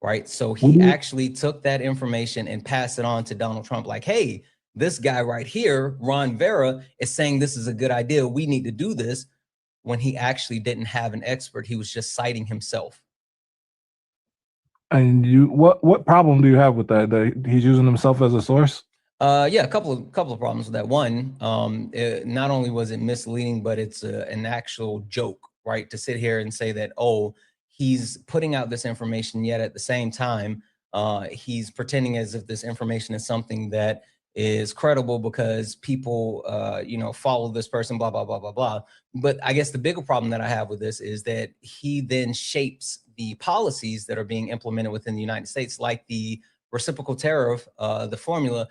D: right? So he actually took that information and passed it on to Donald Trump like, hey, this guy right here, Ron Vera, is saying this is a good idea. We need to do this, when he actually didn't have an expert. He was just citing himself.
G: And what problem do you have with that? That he's using himself as a source?
D: Yeah, a couple of problems with that. One, not only was it misleading, but it's an actual joke, right? To sit here and say that, oh, he's putting out this information, yet at the same time, he's pretending as if this information is something that is credible because people, follow this person, blah, blah, blah, blah, blah. But I guess the bigger problem that I have with this is that he then shapes the policies that are being implemented within the United States, like the reciprocal tariff, the formula.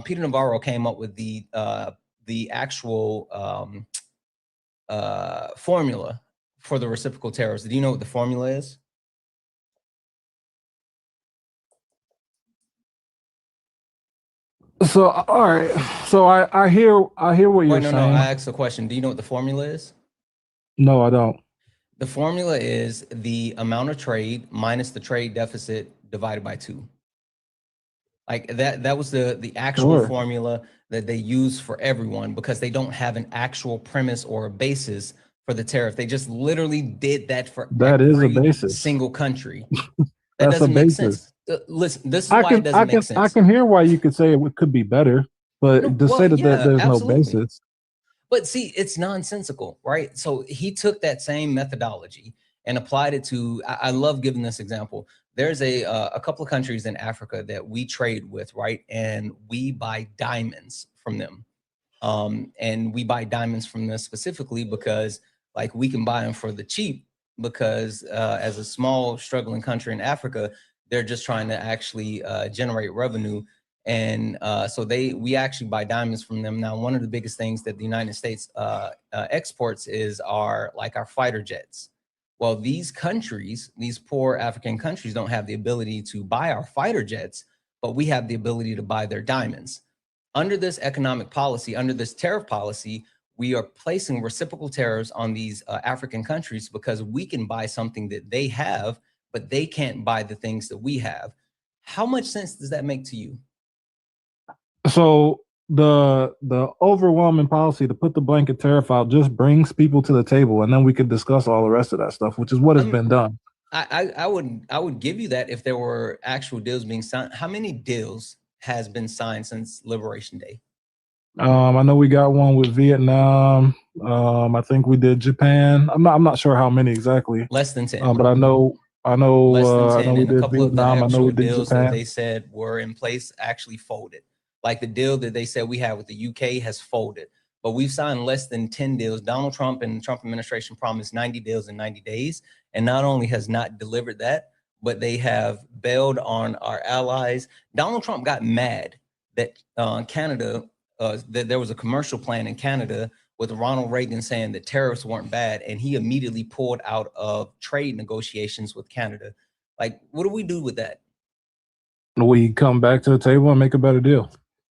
D: Peter Navarro came up with the actual formula for the reciprocal tariffs. Do you know what the formula is?
G: So all right, so I hear what you're saying.
D: No, I asked the question. Do you know what the formula is?
G: No, I don't.
D: The formula is the amount of trade minus the trade deficit divided by 2. Like that was the actual formula that they use for everyone, because they don't have an actual premise or a basis for the tariff. They just literally did that for every single country. That doesn't make sense. Listen, this is why it doesn't make sense.
G: I can hear why you could say it could be better, but to say that there's no basis.
D: But see, it's nonsensical, right? So he took that same methodology and applied it to, I love giving this example. There's a couple of countries in Africa that we trade with, right? And we buy diamonds from them. And we buy diamonds from them specifically because like we can buy them for the cheap, because as a small struggling country in Africa, they're just trying to actually generate revenue. And so we actually buy diamonds from them. Now, one of the biggest things that the United States exports is our fighter jets. Well, these countries, these poor African countries, don't have the ability to buy our fighter jets, but we have the ability to buy their diamonds. Under this economic policy, under this tariff policy, we are placing reciprocal tariffs on these African countries because we can buy something that they have, but they can't buy the things that we have. How much sense does that make to you?
G: So the overwhelming policy to put the blanket tariff out just brings people to the table, and then we could discuss all the rest of that stuff, which is what has been done.
D: I would give you that if there were actual deals being signed. How many deals has been signed since Liberation Day?
G: I know we got one with Vietnam. I think we did Japan. I'm not sure how many exactly.
D: Less than 10.
G: But I know
D: less than 10,
G: we
D: and
G: did
D: a couple
G: Vietnam.
D: of the
G: I know we
D: actual
G: did
D: deals
G: Japan.
D: that they said were in place actually folded. Like the deal that they said we had with the UK has folded, but we've signed less than 10 deals. Donald Trump and the Trump administration promised 90 deals in 90 days. And not only has not delivered that, but they have bailed on our allies. Donald Trump got mad that Canada, that there was a commercial plan in Canada with Ronald Reagan saying that tariffs weren't bad. And he immediately pulled out of trade negotiations with Canada. Like, what do we do with that?
G: We come back to the table and make a better deal.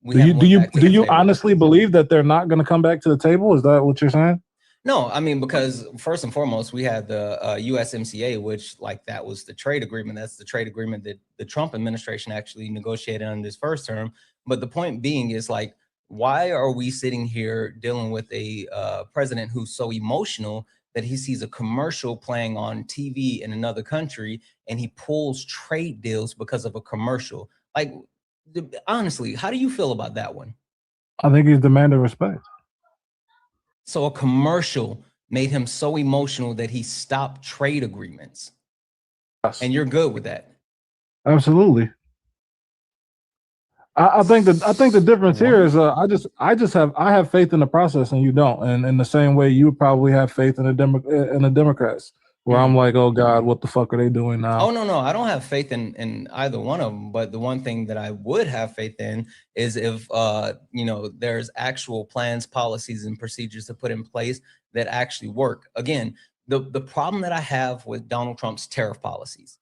G: Do you honestly believe that they're not going to come back to the table? Is that what you're saying?
D: No, I mean, because first and foremost, we had the USMCA, which that was the trade agreement. That's the trade agreement that the Trump administration actually negotiated on this first term. But the point being is why are we sitting here dealing with a president who's so emotional that he sees a commercial playing on TV in another country and he pulls trade deals because of a commercial? Honestly, how do you feel about that one?
G: I think he's demanding respect.
D: So a commercial made him so emotional that he stopped trade agreements. Yes. And you're good with that?
G: Absolutely. I think the difference here is I have faith in the process and you don't, and in the same way you probably have faith in the Democrats. Where I'm like, oh God, what the fuck are they doing now?
D: Oh no, I don't have faith in either one of them. But the one thing that I would have faith in is if there's actual plans, policies, and procedures to put in place that actually work. Again, the problem that I have with Donald Trump's tariff policies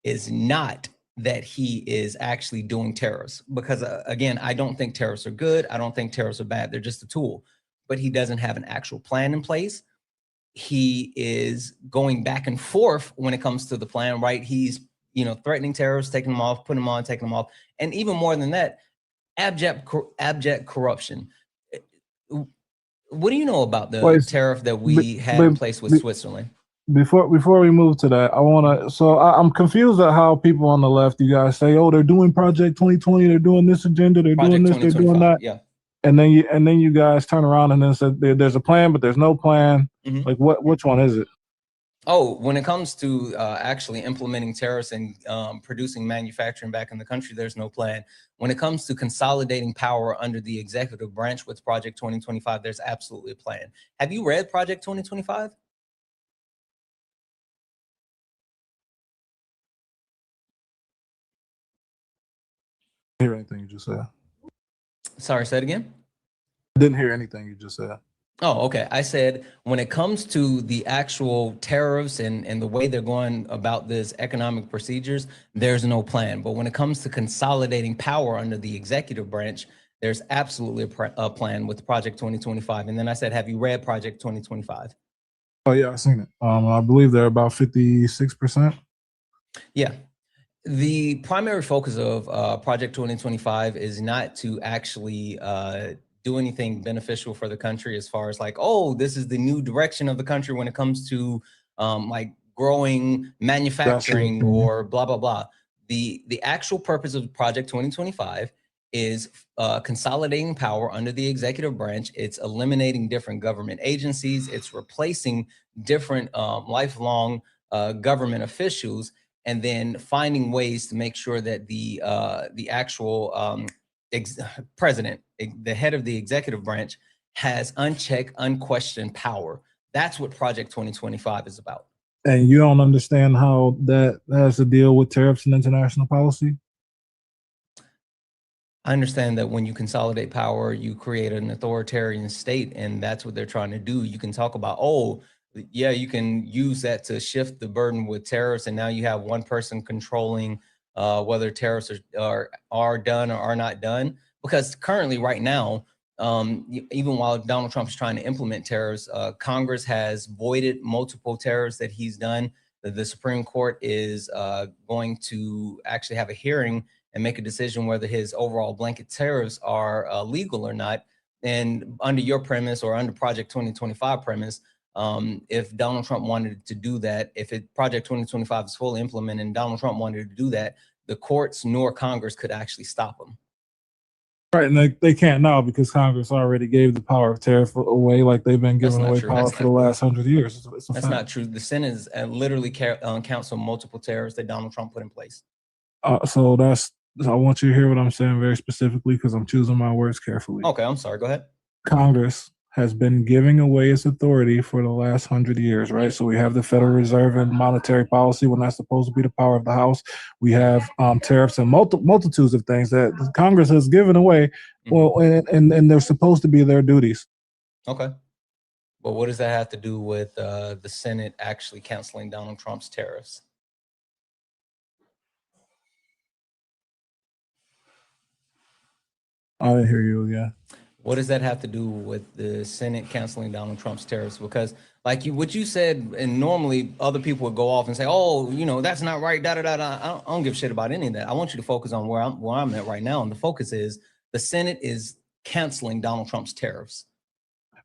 D: is not that he is actually doing tariffs, because again, I don't think tariffs are good. I don't think tariffs are bad. They're just a tool. But he doesn't have an actual plan in place. He is going back and forth when it comes to the plan, right? He's, threatening terrorists, taking them off, putting them on, taking them off. And even more than that, abject corruption. What do you know about the tariff that we had in place with Switzerland?
G: Before we move to that, I'm confused at how people on the left, you guys say, oh, they're doing Project 2020, they're doing this agenda, they're doing this, they're doing that.
D: Yeah.
G: And then you guys turn around and then said there's a plan, but there's no plan. Mm-hmm. Which one is it?
D: Oh, when it comes to actually implementing tariffs and producing manufacturing back in the country, there's no plan. When it comes to consolidating power under the executive branch with Project 2025, there's absolutely a plan. Have you read Project 2025?
G: Hear anything you just said?
D: Sorry, say it again.
G: I didn't hear anything you just said.
D: Oh, okay. I said when it comes to the actual tariffs and the way they're going about this economic procedures, there's no plan. But when it comes to consolidating power under the executive branch, there's absolutely a plan with Project 2025. And then I said, have you read Project 2025?
G: Oh yeah, I seen it. I believe they're about 56%.
D: Yeah. The primary focus of Project 2025 is not to actually do anything beneficial for the country as far as like, oh, this is the new direction of the country when it comes to like growing manufacturing or blah, blah, blah. The actual purpose of Project 2025 is consolidating power under the executive branch. It's eliminating different government agencies. It's replacing different lifelong government officials, and then finding ways to make sure that the actual president, the head of the executive branch, has unchecked, unquestioned power. That's what Project 2025 is about.
G: And you don't understand how that has to deal with tariffs and international policy?
D: I understand that when you consolidate power, you create an authoritarian state, and that's what they're trying to do. You can talk about, oh, yeah, you can use that to shift the burden with tariffs, and now you have one person controlling whether tariffs are done or are not done. Because currently, right now, even while Donald Trump is trying to implement tariffs, Congress has voided multiple tariffs that he's done. The Supreme Court is going to actually have a hearing and make a decision whether his overall blanket tariffs are legal or not. And under your premise or under Project 2025 premise, if Donald Trump wanted to do that, if Project 2025 is fully implemented and Donald Trump wanted to do that, the courts nor Congress could actually stop him.
G: Right, and they can't now because Congress already gave the power of tariff away, like they've been giving away power for the last 100 years.
D: That's not true. The Senate is literally counts on multiple tariffs that Donald Trump put in place.
G: So I want you to hear what I'm saying very specifically because I'm choosing my words carefully.
D: Okay, I'm sorry. Go ahead.
G: Congress has been giving away its authority for the last 100 years, right? So we have the Federal Reserve and monetary policy when that's supposed to be the power of the House. We have tariffs and multitudes of things that Congress has given away. Well, and they're supposed to be their duties.
D: Okay. But what does that have to do with the Senate actually canceling Donald Trump's tariffs?
G: I didn't hear you again.
D: What does that have to do with the Senate canceling Donald Trump's tariffs? Because like what you said, and normally other people would go off and say, oh, that's not right, da, da, da, da. I don't give a shit about any of that. I want you to focus on where I'm at right now. And the focus is the Senate is canceling Donald Trump's tariffs.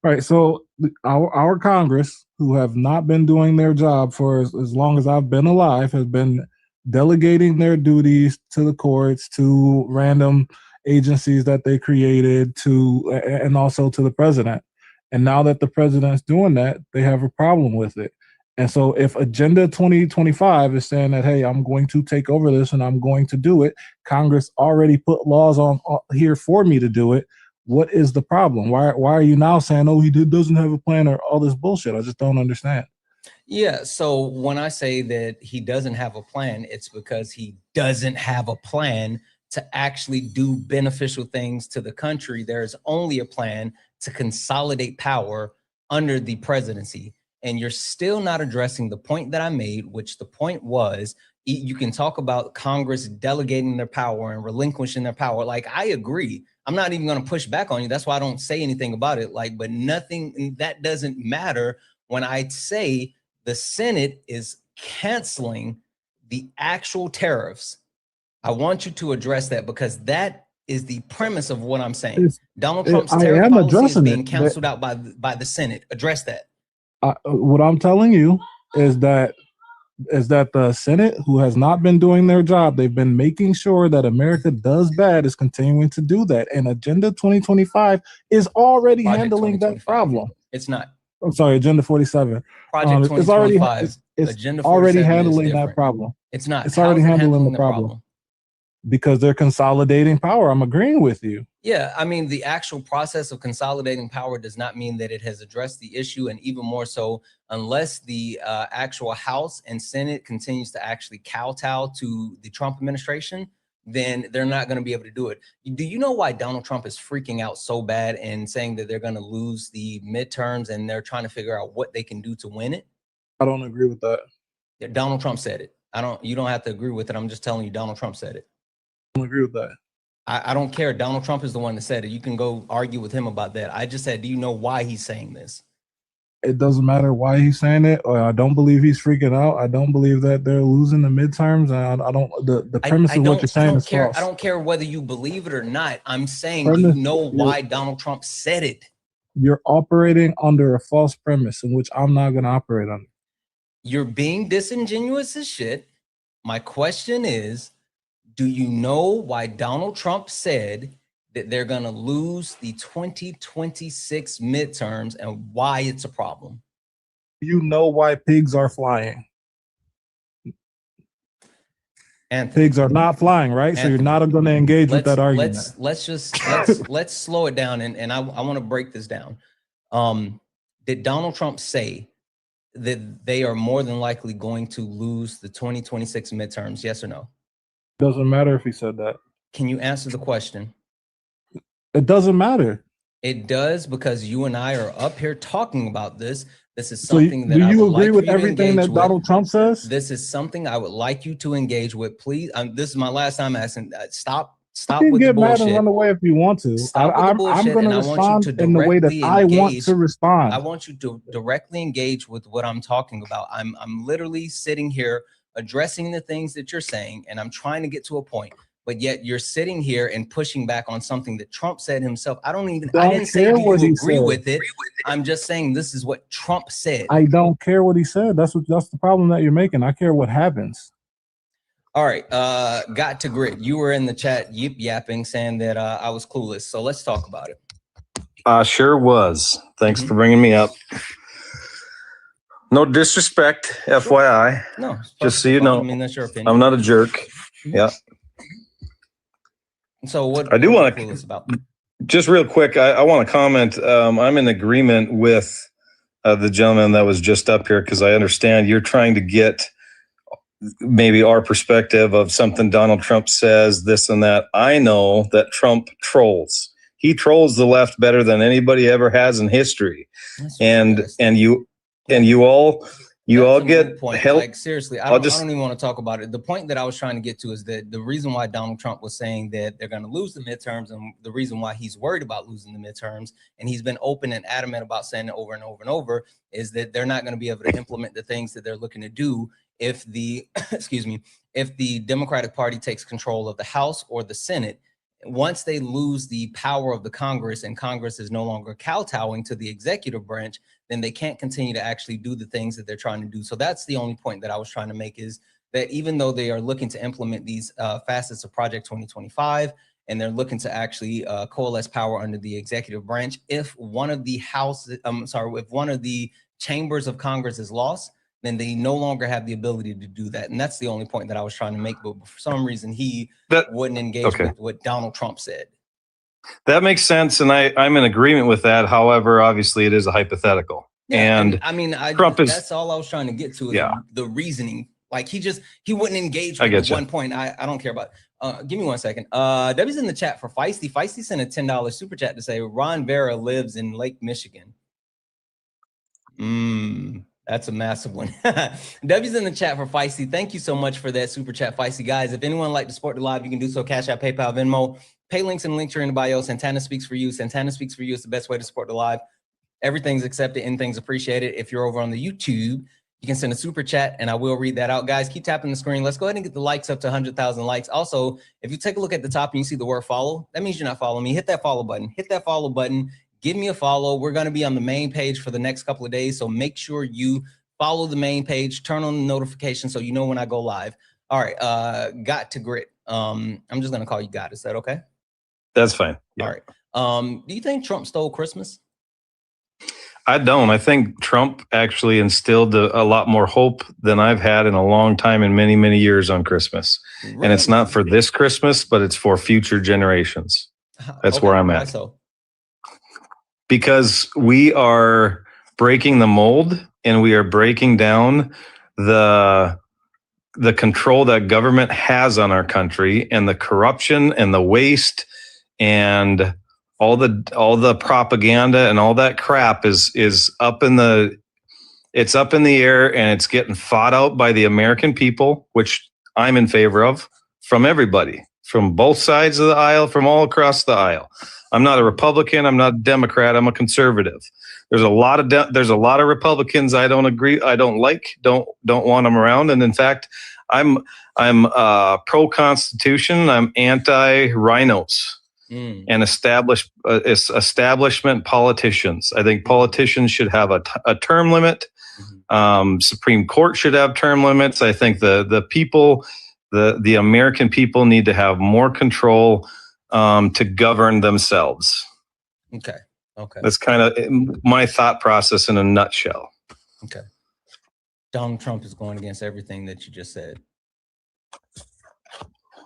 G: Right. So our Congress, who have not been doing their job for as long as I've been alive, has been delegating their duties to the courts, to random agencies that they created, and also to the president. And now that the president's doing that, they have a problem with it. And so if Agenda 2025 is saying that, hey, I'm going to take over this and I'm going to do it, Congress already put laws on here for me to do it. What is the problem? Why are you now saying, oh, he doesn't have a plan or all this bullshit? I just don't understand.
D: Yeah. So when I say that he doesn't have a plan, it's because he doesn't have a plan to actually do beneficial things to the country. There's only a plan to consolidate power under the presidency. And you're still not addressing the point that I made, which the point was, you can talk about Congress delegating their power and relinquishing their power. Like, I agree. I'm not even going to push back on you. That's why I don't say anything about it. Like, but nothing, that doesn't matter when I say the Senate is canceling the actual tariffs. I want you to address that because that is the premise of what I'm saying. Donald Trump's tariff policy is being canceled out by the Senate. Address that.
G: What I'm telling you is that the Senate, who has not been doing their job, they've been making sure that America does bad, is continuing to do that. And Agenda 2025 is already handling that problem.
D: It's not.
G: I'm sorry, Agenda 47.
D: Project
G: It's already
D: 2025.
G: it's
D: Agenda
G: already
D: 47 is
G: handling that
D: different.
G: problem.
D: It's not.
G: It's already
D: How's it
G: handling the problem because they're consolidating power. I'm agreeing with you.
D: Yeah, I mean, the actual process of consolidating power does not mean that it has addressed the issue, and even more so, unless the actual House and Senate continues to actually kowtow to the Trump administration, then they're not going to be able to do it. Do you know why Donald Trump is freaking out so bad and saying that they're going to lose the midterms and they're trying to figure out what they can do to win it?
G: I don't agree with that.
D: Yeah, Donald Trump said it. You don't have to agree with it. I'm just telling you, Donald Trump said it.
G: I don't agree with that.
D: I don't care. Donald Trump is the one that said it. You can go argue with him about that. I just said, do you know why he's saying this?
G: It doesn't matter why he's saying it. Or I don't believe he's freaking out. I don't believe that they're losing the midterms. And I don't. The premise of what you're saying is false.
D: I don't care whether you believe it or not. I'm saying,
G: Premise,
D: do you know why Donald Trump said it?
G: You're operating under a false premise in which I'm not going to operate under.
D: You're being disingenuous as shit. My question is, do you know why Donald Trump said that they're going to lose the 2026 midterms and why it's a problem?
G: You know why pigs are flying.
D: Anthony,
G: pigs are not flying, right?
D: Anthony,
G: so you're not going to engage with that argument.
D: Let's slow it down, and I want to break this down. Did Donald Trump say that they are more than likely going to lose the 2026 midterms? Yes or no?
G: Doesn't matter if he said that.
D: Can you answer the question?
G: It doesn't matter.
D: It does, because you and I are up here talking about this. This is something that
G: do
D: I
G: you
D: would
G: agree
D: like
G: with
D: you to
G: everything
D: engage
G: that Donald Trump says?
D: This is something I would like you to engage with. Please, this is my last time asking. Stop
G: you
D: with
G: can
D: the
G: get mad
D: bullshit.
G: and run away if you want to.
D: I'm
G: going to respond in the way that I want to respond.
D: I want you to directly engage with what I'm talking about. I'm literally sitting here addressing the things that you're saying, and I'm trying to get to a point. But yet you're sitting here and pushing back on something that Trump said himself. I didn't say do you agree with it. I'm just saying this is what Trump said.
G: I don't care what he said. That's the problem that you're making. I care what happens.
D: All right, got to grit. You were in the chat yip yapping saying that I was clueless. So let's talk about it.
I: Sure was. Thanks for bringing me up. No disrespect, FYI.
D: No,
I: just so you know,
D: I mean, that's your opinion.
I: I'm not a jerk. Yeah.
D: So what
I: I do want
D: to clueless about?
I: Just real quick, I want to comment. I'm in agreement with the gentleman that was just up here, because I understand you're trying to get maybe our perspective of something Donald Trump says, this and that. I know that Trump trolls. He trolls the left better than anybody ever has in history. And you all get help.
D: Like, seriously, I don't even want to talk about it. The point that I was trying to get to is that the reason why Donald Trump was saying that they're going to lose the midterms, and the reason why he's worried about losing the midterms, and he's been open and adamant about saying it over and over and over, is that they're not going to be able to implement the things that they're looking to do if the if the Democratic Party takes control of the House or the Senate. Once they lose the power of the Congress, and Congress is no longer kowtowing to the executive branch, then they can't continue to actually do the things that they're trying to do. So that's the only point that I was trying to make, is that even though they are looking to implement these facets of Project 2025, and they're looking to actually coalesce power under the executive branch, if one of the if one of the chambers of Congress is lost, then they no longer have the ability to do that. And that's the only point that I was trying to make. But for some reason, he wouldn't engage with what Donald Trump said.
I: That makes sense, and I'm in agreement with that. However, obviously, it is a hypothetical.
D: Yeah,
I: and
D: I mean,
I: Trump
D: that's all I was trying to get to, is the reasoning. Like, he wouldn't engage with at one point. I don't care about. Give me 1 second. Debbie's in the chat for Feisty. Feisty sent a $10 super chat to say Ron Vera lives in Lake Michigan. That's a massive one. Debbie's in the chat for Feisty. Thank you so much for that super chat, Feisty. Guys, if anyone would like to support the live, you can do so. Cash App, PayPal, Venmo. Pay links and links are in the bio. Santana Speaks for You. Santana Speaks for You is the best way to support the live. Everything's accepted, anything's appreciated. If you're over on the YouTube, you can send a super chat and I will read that out. Guys, keep tapping the screen. Let's go ahead and get the likes up to 100,000 likes. Also, if you take a look at the top and you see the word follow, that means you're not following me. Hit that follow button. Hit that follow button. Give me a follow. We're going to be on the main page for the next couple of days. So make sure you follow the main page, turn on the notification so you know when I go live. All right. Got to grit. I'm just going to call you God. Is that okay?
I: That's fine.
D: Yeah. All right. Do you think Trump stole Christmas?
I: I don't. I think Trump actually instilled a lot more hope than I've had in a long time in many, many years on Christmas.
D: Really?
I: And it's not for this Christmas, but it's for future generations. That's where I'm at.
D: Why so?
I: Because we are breaking the mold and we are breaking down the control that government has on our country, and the corruption and the waste and all the propaganda and all that crap is up in the air, and it's getting fought out by the American people, which I'm in favor of, from everybody, from both sides of the aisle, from all across the aisle. I'm not a Republican. I'm not a Democrat. I'm a conservative. There's a lot of Republicans I don't agree. I don't like. Don't want them around. And in fact, I'm pro Constitution. I'm anti rhinos and establishment politicians. I think politicians should have a term limit. Supreme Court should have term limits. I think the people, the American people, need to have more control to govern themselves.
D: Okay.
I: That's kind of my thought process in a nutshell.
D: Okay. Donald Trump is going against everything that you just said.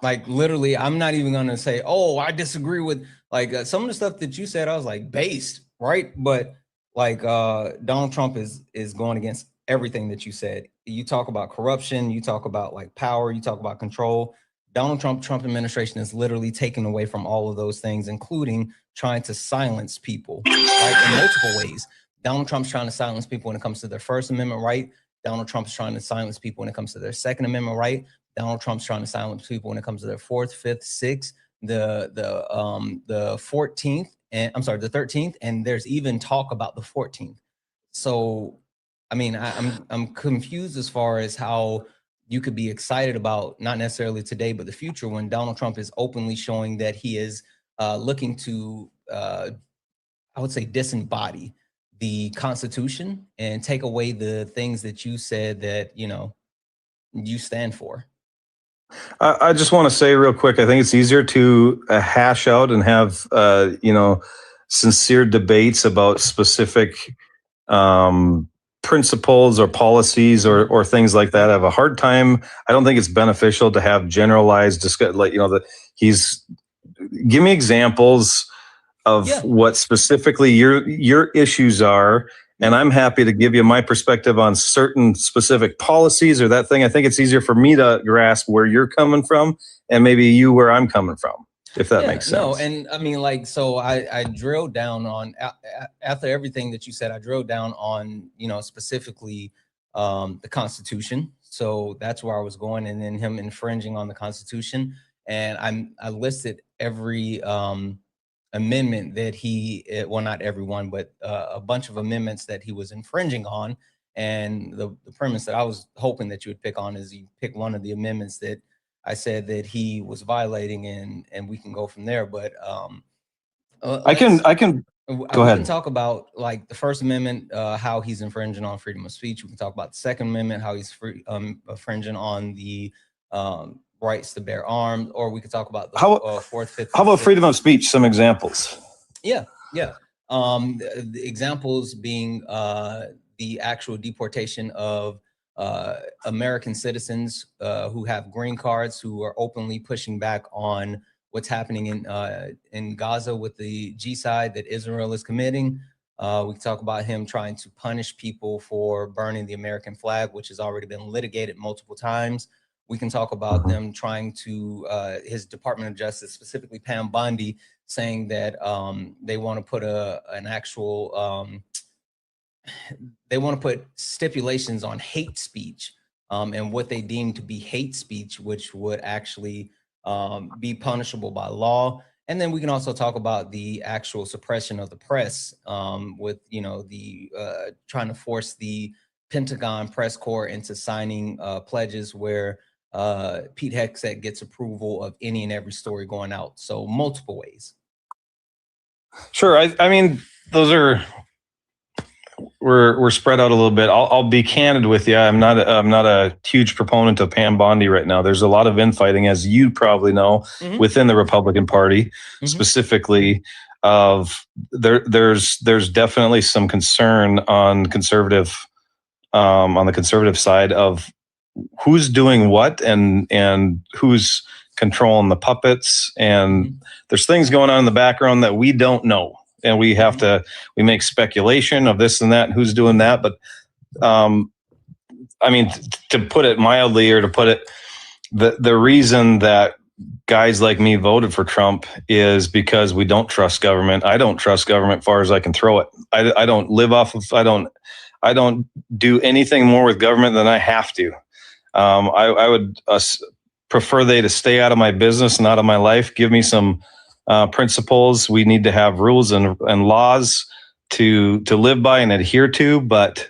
D: Like, literally, I'm not even going to say, oh, I disagree with, like, some of the stuff that you said. I was like, based, right? But like, Donald Trump is going against everything that you said. You talk about corruption, you talk about like power, you talk about control. Trump administration is literally taken away from all of those things, including trying to silence people, right, in multiple ways. Donald Trump's trying to silence people when it comes to their First Amendment right. Donald Trump's trying to silence people when it comes to their Second Amendment right. Donald Trump's trying to silence people when it comes to their 4th, 5th, 6th, the 14th, and I'm sorry, the 13th, and there's even talk about the 14th. So, I mean, I'm confused as far as how you could be excited about not necessarily today, but the future, when Donald Trump is openly showing that he is looking to, I would say, disembody the Constitution and take away the things that you said that, you know, you stand for.
I: I just want to say real quick, I think it's easier to hash out and have, sincere debates about specific principles or policies or things like that. I have a hard time. I don't think it's beneficial to have generalized discussion, like, give me examples of what specifically your issues are. And I'm happy to give you my perspective on certain specific policies or that thing. I think it's easier for me to grasp where you're coming from and maybe you where I'm coming from, if that makes sense.
D: No, and I mean, like, so I drilled down on, after everything that you said, I drilled down on, specifically the Constitution. So that's where I was going, and then him infringing on the Constitution. And I listed every amendment that well, not everyone, but a bunch of amendments that he was infringing on. And the premise that I was hoping that you would pick on is you pick one of the amendments that I said that he was violating, and we can go from there. But
I: I can go ahead.
D: We can talk about like the First Amendment, how he's infringing on freedom of speech. We can talk about the Second Amendment, how he's infringing on the rights to bear arms, or we could talk about the 4th, 5th.
I: How about freedom of speech? Some examples.
D: Yeah. The examples being the actual deportation of American citizens who have green cards, who are openly pushing back on what's happening in Gaza with the genocide that Israel is committing. We can talk about him trying to punish people for burning the American flag, which has already been litigated multiple times. We can talk about them trying to, his Department of Justice, specifically Pam Bondi, saying that they want to put an actual, they want to put stipulations on hate speech and what they deem to be hate speech, which would actually be punishable by law. And then we can also talk about the actual suppression of the press with, the trying to force the Pentagon press corps into signing pledges where Pete Hegseth gets approval of any and every story going out. So multiple ways.
I: Sure. I mean, those are, we're spread out a little bit. I'll be candid with you. I'm not a huge proponent of Pam Bondi right now. There's a lot of infighting, as you probably know, within the Republican Party, specifically of there's definitely some concern on the conservative side of who's doing what and who's controlling the puppets, and there's things going on in the background that we don't know, and we make speculation of this and that and who's doing that. But I mean, to put it mildly, or to put it, the reason that guys like me voted for Trump is because we don't trust government. I don't trust government far as I can throw it. I don't live off of, I don't do anything more with government than I have to. I would prefer they to stay out of my business and out of my life. Give me some principles. We need to have rules and laws to live by and adhere to, but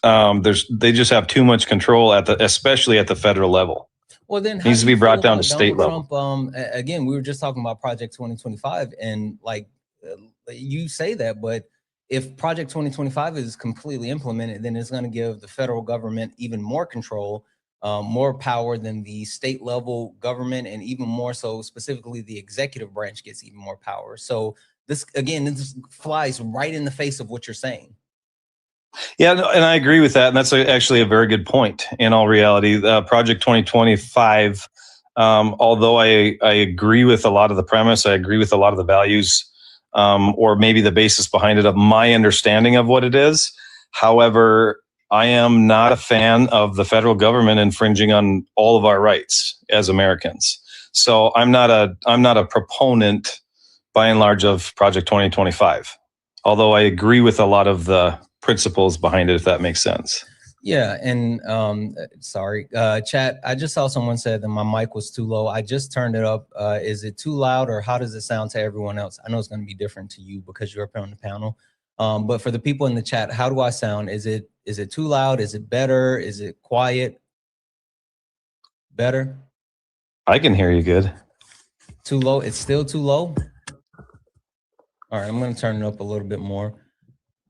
I: they just have too much control especially at the federal level.
D: Well, then
I: needs to be brought down to state level.
D: Trump, again, we were just talking about Project 2025, and like you say that, but if Project 2025 is completely implemented, then it's going to give the federal government even more control, more power than the state level government, and even more so specifically the executive branch gets even more power. So this, again, this flies right in the face of what you're saying.
I: Yeah, and I agree with that. And that's actually a very good point. In all reality, Project 2025, although I agree with a lot of the premise, I agree with a lot of the values, or maybe the basis behind it of my understanding of what it is. However, I am not a fan of the federal government infringing on all of our rights as Americans. So I'm not a proponent, by and large, of Project 2025. Although I agree with a lot of the principles behind it, if that makes sense.
D: Yeah, and sorry, chat, I just saw someone said that my mic was too low. I just turned it up. Is it too loud, or how does it sound to everyone else? I know it's going to be different to you because you're up on the panel. But for the people in the chat, how do I sound? Is it too loud? Is it better? Is it quiet? Better?
I: I can hear you good.
D: Too low? It's still too low? All right, I'm going to turn it up a little bit more.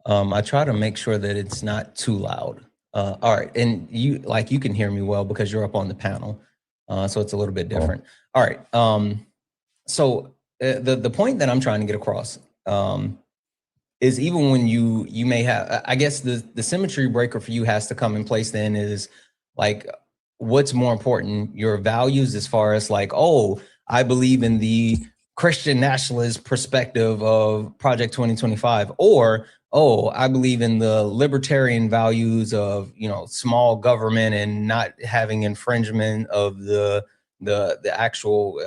D: I try to make sure that it's not too loud. All right, and you can hear me well because you're up on the panel, so it's a little bit different. All right, so the point that I'm trying to get across is even when you may have, I guess the symmetry breaker for you has to come in place. Then is like, what's more important, your values as far as like, oh, I believe in the Christian nationalist perspective of Project 2025, or oh, I believe in the libertarian values of, small government and not having infringement of the actual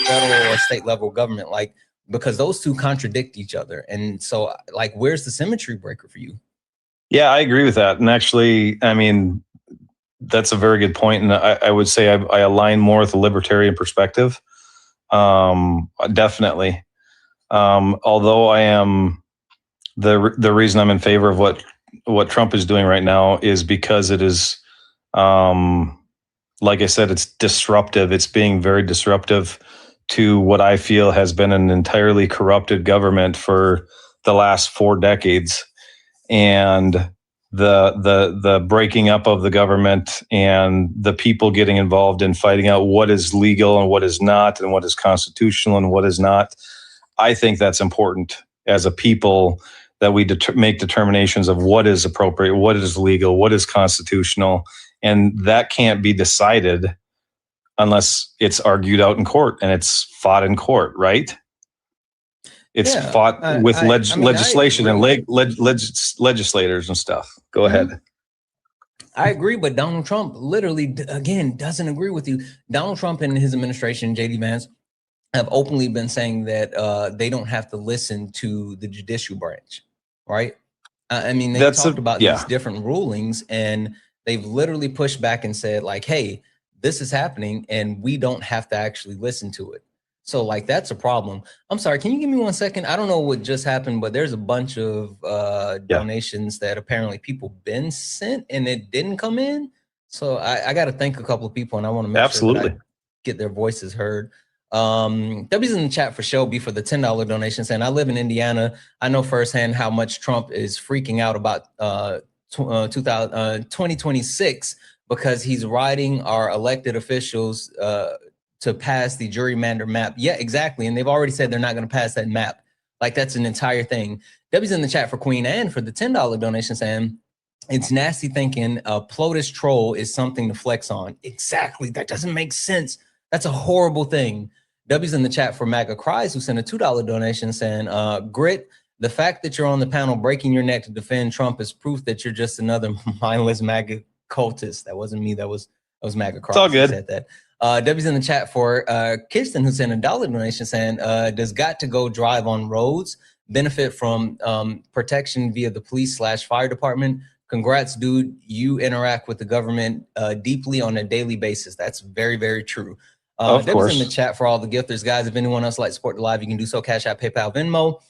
D: federal or state level government, like, because those two contradict each other. And so, like, where's the symmetry breaker for you?
I: Yeah, I agree with that. And actually, I mean, that's a very good point. And I would say I align more with the libertarian perspective. Definitely. Although I am, the reason I'm in favor of what Trump is doing right now is because it is, like I said, it's disruptive. It's being very disruptive to what I feel has been an entirely corrupted government for the last 4 decades. And the breaking up of the government and the people getting involved in fighting out what is legal and what is not, and what is constitutional and what is not. I think that's important as a people, that we make determinations of what is appropriate, what is legal, what is constitutional. And that can't be decided unless it's argued out in court and it's fought in court, right? It's fought with legislation and legislators and stuff. Go ahead.
D: I agree, but Donald Trump literally, again, doesn't agree with you. Donald Trump and his administration, J.D. Vance, have openly been saying that they don't have to listen to the judicial branch, right? I mean, they talked about these different rulings, and they've literally pushed back and said, like, hey, this is happening, and we don't have to actually listen to it. So, like, that's a problem. I'm sorry, can you give me 1 second? I don't know what just happened, but there's a bunch of donations that apparently people been sent, and it didn't come in. So I got to thank a couple of people, and I want to make sure that I get their voices heard. W's in the chat for Shelby for the $10 donation, saying, I live in Indiana. I know firsthand how much Trump is freaking out about 2026 because he's riding our elected officials to pass the gerrymander map. Yeah, exactly. And they've already said they're not going to pass that map. Like that's an entire thing. Debbie's in the chat for Queen Anne for the $10 donation saying, it's nasty thinking a PLOTUS troll is something to flex on. Exactly. That doesn't make sense. That's a horrible thing. W's in the chat for MAGA Cries, who sent a $2 donation saying, Grit, the fact that you're on the panel breaking your neck to defend Trump is proof that you're just another mindless MAGA cultist. That wasn't me. That was MAGA Cries.
I: It's all good.
D: Who said that. W's in the chat for Kirsten, who sent a $1 donation saying, does got to go drive on roads benefit from protection via the police/fire department? Congrats, dude. You interact with the government deeply on a daily basis. That's very, very true.
I: Of course.
D: In the chat for all the gifters, guys. If anyone else likes to support the live, you can do so. Cash App, PayPal, Venmo.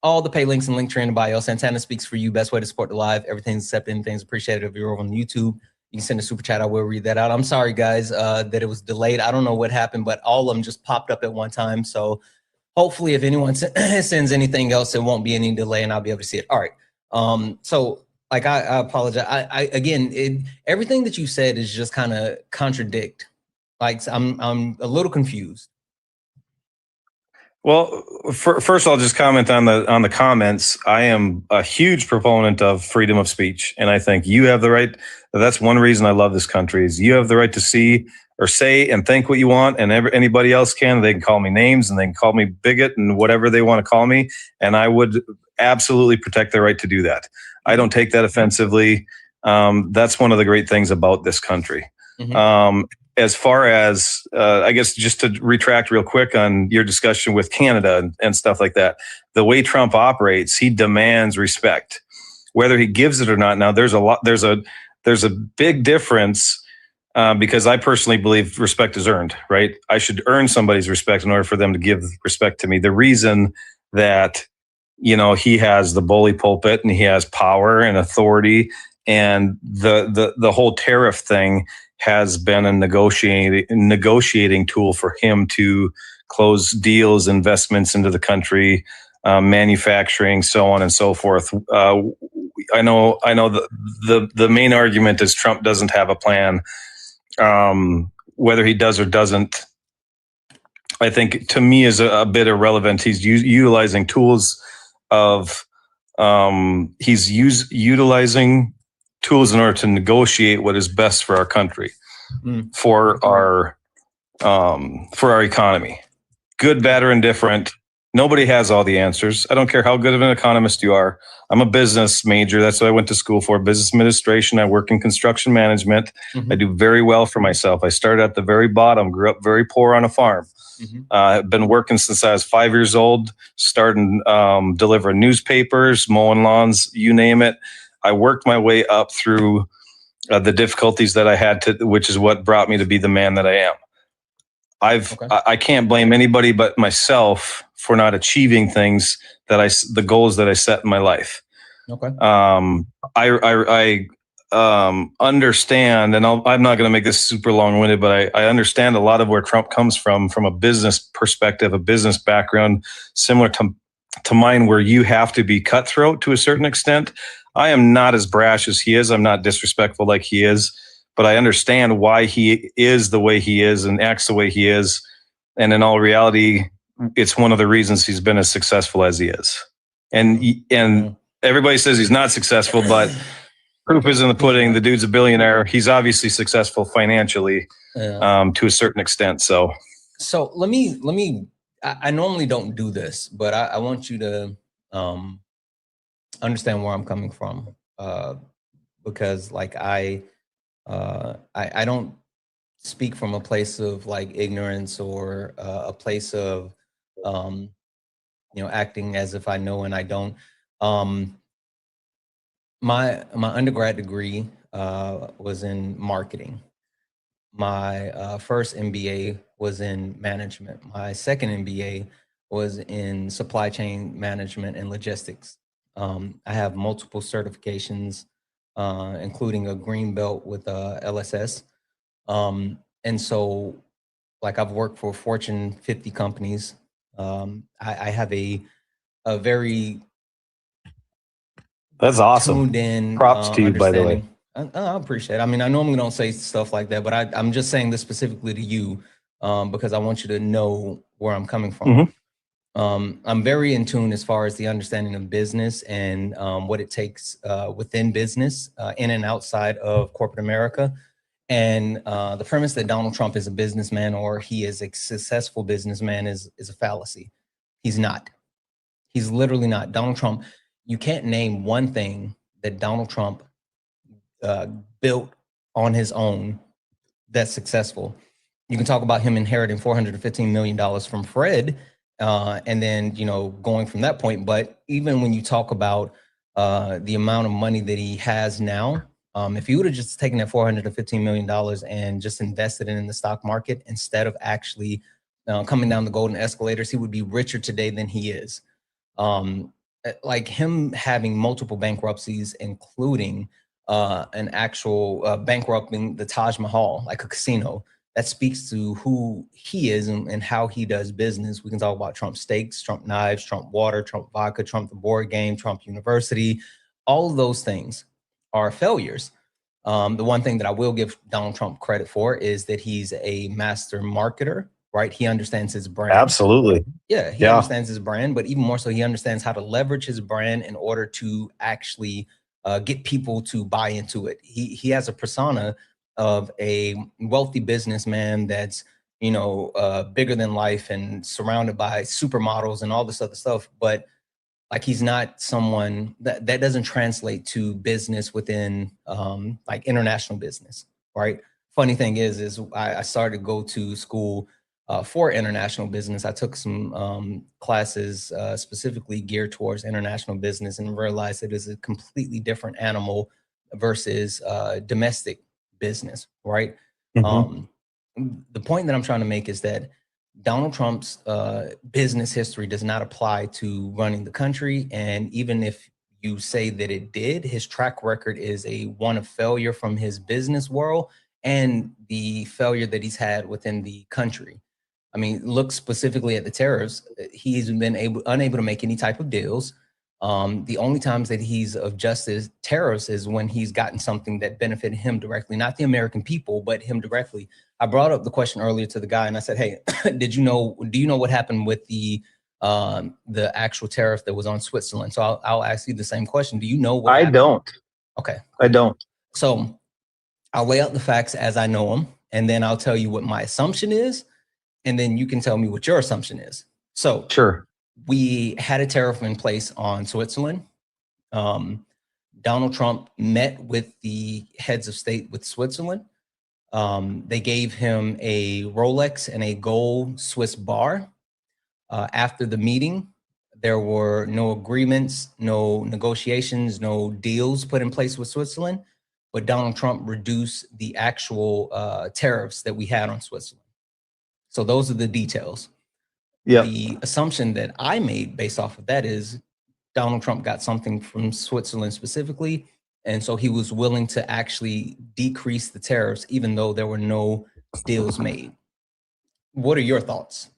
D: All the pay links and link tree in the bio. Santana speaks for you. Best way to support the live. Everything's accepted. Anything's appreciated. If you're over on YouTube, you can send a super chat. I will read that out. I'm sorry, guys, that it was delayed. I don't know what happened, but all of them just popped up at one time. So hopefully, if anyone sends anything else, it won't be any delay, and I'll be able to see it. All right. So. Like I apologize. I again, everything that you said is just kind of contradict. Like I'm a little confused.
I: Well, first I'll just comment on the comments. I am a huge proponent of freedom of speech, and I think you have the right. That's one reason I love this country is you have the right to see or say and think what you want, and anybody else can. They can call me names and they can call me bigot and whatever they want to call me, and I would absolutely protect their right to do that. I don't take that offensively. That's one of the great things about this country. Mm-hmm. As far as, I guess, just to retract real quick on your discussion with Canada and stuff like that, the way Trump operates, he demands respect, whether he gives it or not. Now, there's a big difference because I personally believe respect is earned, right? I should earn somebody's respect in order for them to give respect to me. The reason that he has the bully pulpit and he has power and authority, and the whole tariff thing has been a negotiating tool for him to close deals, investments into the country, manufacturing, so on and so forth. I know the main argument is Trump doesn't have a plan. Whether he does or doesn't, I think to me is a bit irrelevant. He's utilizing tools of utilizing tools in order to negotiate what is best for our country, for our economy. Good, bad, or indifferent. Nobody has all the answers. I don't care how good of an economist you are. I'm a business major. That's what I went to school for, business administration. I work in construction management. Mm-hmm. I do very well for myself. I started at the very bottom, grew up very poor on a farm. Mm-hmm. I've been working since I was 5 years old, starting delivering newspapers, mowing lawns, you name it. I worked my way up through the difficulties that I had to, which is what brought me to be the man that I am. I can't blame anybody but myself for not achieving things the goals that I set in my life. Okay. I understand, and I'm not going to make this super long-winded, but I understand a lot of where Trump comes from a business perspective, a business background, similar to mine, where you have to be cutthroat to a certain extent. I am not as brash as he is. I'm not disrespectful like he is, but I understand why he is the way he is and acts the way he is. And in all reality, it's one of the reasons he's been as successful as he is. And everybody says he's not successful, but proof is in the pudding. The dude's a billionaire. He's obviously successful financially to a certain extent. So
D: let me. I normally don't do this, but I want you to understand where I'm coming from, because like I don't speak from a place of like ignorance or a place of acting as if I know and I don't. My undergrad degree was in marketing. My first MBA was in management. My second MBA was in supply chain management and logistics. I have multiple certifications, including a green belt with LSS. And so, like, I've worked for Fortune 50 companies. I have a very
I: that's awesome.
D: Tuned in.
I: Props to you, by the way.
D: I appreciate it. I mean, I normally don't say stuff like that, but I'm just saying this specifically to you because I want you to know where I'm coming from. I'm very in tune as far as the understanding of business and what it takes within business, in and outside of corporate America. And the premise that Donald Trump is a businessman or he is a successful businessman is a fallacy. He's not. He's literally not. Donald Trump, you can't name one thing that Donald Trump built on his own that's successful. You can talk about him inheriting $415 million from Fred, and then, you know, going from that point. But even when you talk about the amount of money that he has now, if he would have just taken that $415 million and just invested it in the stock market instead of actually coming down the golden escalators, he would be richer today than he is. Like him having multiple bankruptcies, including an actual bankrupting the Taj Mahal, like a casino, that speaks to who he is and how he does business. We can talk about Trump steaks, Trump knives, Trump water, Trump vodka, Trump the board game, Trump University. All of those things are failures. The one thing that I will give Donald Trump credit for is that he's a master marketer, right? He understands his brand.
I: Absolutely.
D: Yeah, he understands his brand, but even more so, he understands how to leverage his brand in order to actually get people to buy into it. He has a persona of a wealthy businessman that's, you know, bigger than life and surrounded by supermodels and all this other stuff. But like, he's not someone that doesn't translate to business within like international business, right? Funny thing is I started to go to school for international business. I took some classes specifically geared towards international business and realized it is a completely different animal versus domestic business, right? The point that I'm trying to make is that Donald Trump's business history does not apply to running the country. And even if you say that it did, his track record is one of failure from his business world and the failure that he's had within the country. I mean, look specifically at the tariffs. He's been unable to make any type of deals. The only times that he's adjusted tariffs is when he's gotten something that benefited him directly, not the American people, but him directly. I brought up the question earlier to the guy and I said, hey, do you know what happened with the actual tariff that was on Switzerland? So I'll ask you the same question. Do you know what happened?
I: Don't.
D: Okay.
I: I don't.
D: So I'll lay out the facts as I know them, and then I'll tell you what my assumption is, and then you can tell me what your assumption is. So
I: Sure.
D: We had a tariff in place on Switzerland. Donald Trump met with the heads of state with Switzerland. They gave him a Rolex and a gold Swiss bar. After the meeting, there were no agreements, no negotiations, no deals put in place with Switzerland, but Donald Trump reduced the actual tariffs that we had on Switzerland. So those are the details.
I: Yeah.
D: The assumption that I made based off of that is Donald Trump got something from Switzerland specifically, and so he was willing to actually decrease the tariffs even though there were no deals made. What are your thoughts?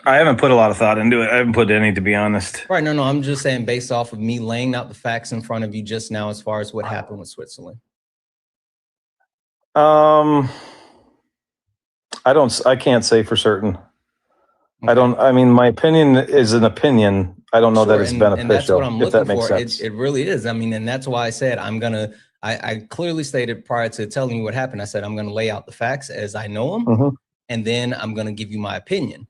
I: I haven't put a lot of thought into it. I haven't put any, to be honest.
D: Right. No, I'm just saying based off of me laying out the facts in front of you just now as far as what happened with Switzerland.
I: I can't say for certain. Okay. I mean, my opinion is an opinion. I don't know that it's beneficial. And that's what I'm looking if that makes sense.
D: It really is. I mean, and that's why I said I clearly stated prior to telling you what happened, I said, I'm going to lay out the facts as I know them, and then I'm going to give you my opinion.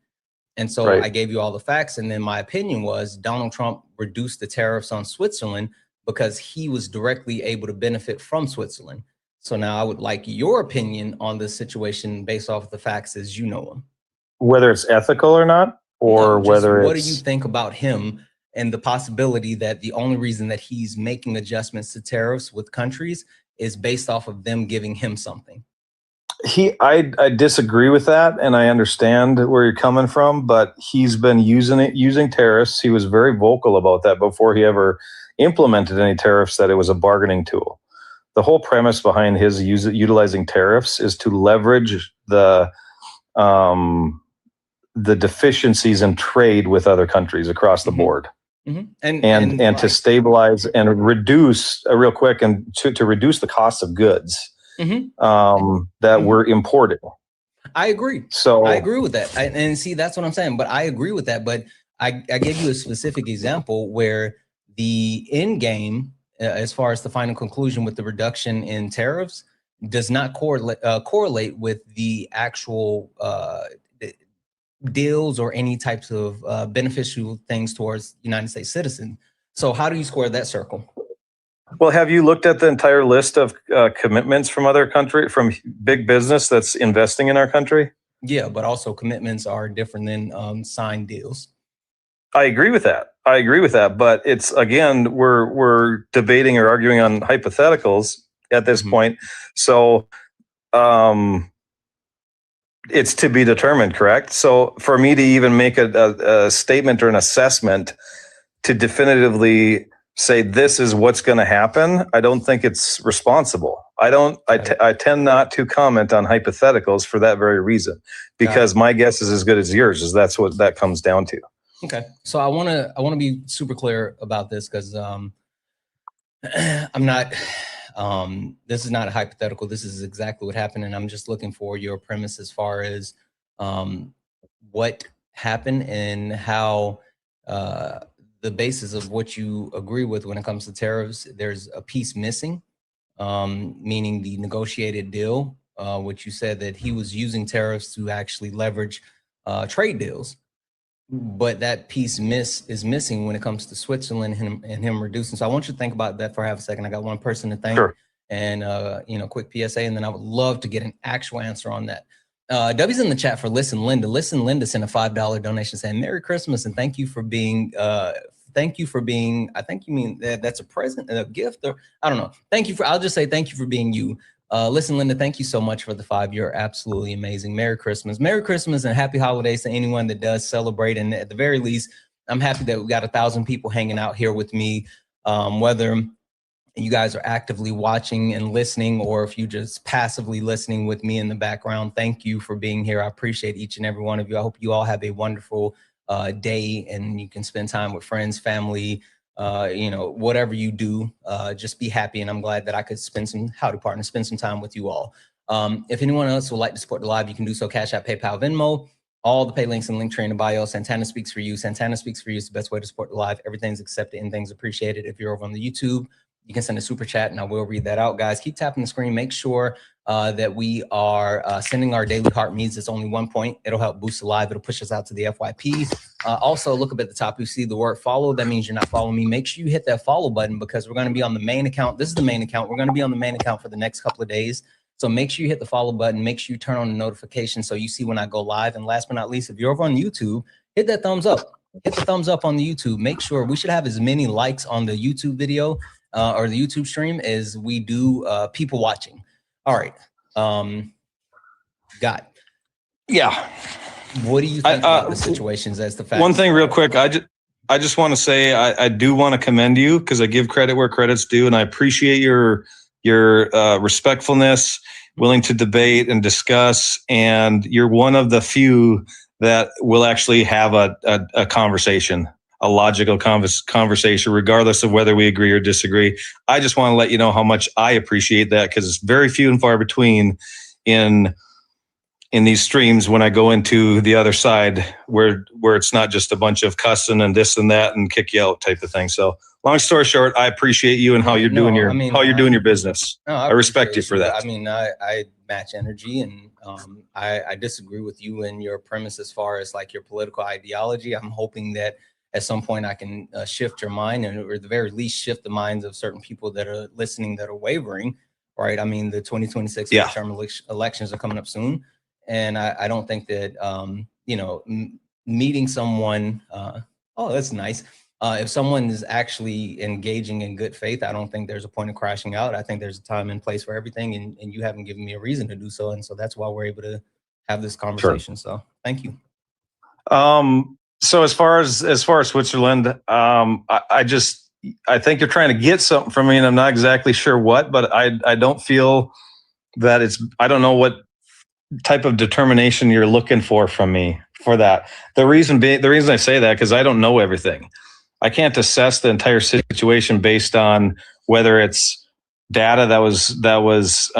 D: And so I gave you all the facts. And then my opinion was Donald Trump reduced the tariffs on Switzerland because he was directly able to benefit from Switzerland. So now I would like your opinion on this situation based off of the facts as you know them.
I: Whether it's ethical or not, or whether
D: what do you think about him and the possibility that the only reason that he's making adjustments to tariffs with countries is based off of them giving him something?
I: I disagree with that, and I understand where you're coming from, but he's been using tariffs. He was very vocal about that before he ever implemented any tariffs, that it was a bargaining tool. The whole premise behind his utilizing tariffs is to leverage the deficiencies in trade with other countries across the board, and to stabilize and reduce real quick and to reduce the cost of goods that we're importing.
D: I agree.
I: So
D: I agree with that. And see, that's what I'm saying. But I agree with that. But I gave you a specific example where the end game, as far as the final conclusion with the reduction in tariffs, does not correlate with the actual deals or any types of beneficial things towards United States citizens. So how do you square that circle?
I: Well, have you looked at the entire list of commitments from other country, from big business that's investing in our country?
D: Yeah, but also commitments are different than signed deals.
I: I agree with that. But it's, again, we're debating or arguing on hypotheticals at this point. So it's to be determined, correct? So for me to even make a statement or an assessment to definitively say this is what's going to happen, I don't think it's responsible. I tend not to comment on hypotheticals for that very reason, because my guess is as good as yours, is that's what that comes down to.
D: Okay. So I want to be super clear about this, because I'm not, this is not a hypothetical. This is exactly what happened. And I'm just looking for your premise as far as what happened and how the basis of what you agree with when it comes to tariffs. There's a piece missing, meaning the negotiated deal, which you said that he was using tariffs to actually leverage trade deals. But that piece is missing when it comes to Switzerland and him reducing. So I want you to think about that for half a second. I got one person to thank, and quick PSA, and then I would love to get an actual answer on that. W's in the chat for Listen Linda. Listen Linda sent a $5 donation saying Merry Christmas and thank you for being I think you mean that's a present, a gift, or I don't know. Thank you for, I'll just say thank you for being you. Listen, Linda, thank you so much for the 5. You're absolutely amazing. Merry Christmas and happy holidays to anyone that does celebrate. And at the very least, I'm happy that we got 1,000 people hanging out here with me, whether you guys are actively watching and listening, or if you just passively listening with me in the background. Thank you for being here. I appreciate each and every one of you. I hope you all have a wonderful day, and you can spend time with friends, family, whatever you do, just be happy. And I'm glad that I could spend some time with you all. If anyone else would like to support the live, you can do so. Cash App, PayPal, Venmo, all the pay links and link tree in the bio. Santana Speaks for You. Santana Speaks for You is the best way to support the live. Everything's accepted and things appreciated. If you're over on the YouTube, you can send a super chat and I will read that out. Guys, keep tapping the screen. Make sure that we are sending our daily heart means. It's only 1 point. It'll help boost the live. It'll push us out to the FYP. Also, look up at the top. You see the word follow. That means you're not following me. Make sure you hit that follow button, because we're going to be on the main account. This is the main account. We're going to be on the main account for the next couple of days. So make sure you hit the follow button. Make sure you turn on the notification so you see when I go live. And last but not least, if you're over on YouTube, hit that thumbs up. Hit the thumbs up on the YouTube. Make sure we should have as many likes on the YouTube video or the YouTube stream as we do people watching. All right.
I: Yeah.
D: What do you think about the situations as the fact?
I: One thing real quick, I just want to say I do want to commend you, because I give credit where credit's due, and I appreciate your respectfulness, willing to debate and discuss, and you're one of the few that will actually have a conversation, a logical conversation, regardless of whether we agree or disagree. I just want to let you know how much I appreciate that, because it's very few and far between in these streams when I go into the other side where it's not just a bunch of cussing and this and that and kick you out type of thing. So long story short, I appreciate you and how you're doing your business.
D: No,
I: I respect you for that.
D: I mean, I match energy, and I disagree with you and your premise as far as like your political ideology. I'm hoping that at some point I can shift your mind, and or at the very least shift the minds of certain people that are listening that are wavering, right? I mean, the 2026 midterm elections are coming up soon. And I don't think that, meeting someone, oh, that's nice. If someone is actually engaging in good faith, I don't think there's a point of crashing out. I think there's a time and place for everything, and you haven't given me a reason to do so. And so that's why we're able to have this conversation. Sure. So thank you.
I: So as far as Switzerland, I think you're trying to get something from me, and I'm not exactly sure what, but I don't feel that I don't know what type of determination you're looking for from me for that. The reason I say that, because I don't know everything. I can't assess the entire situation based on whether it's data that was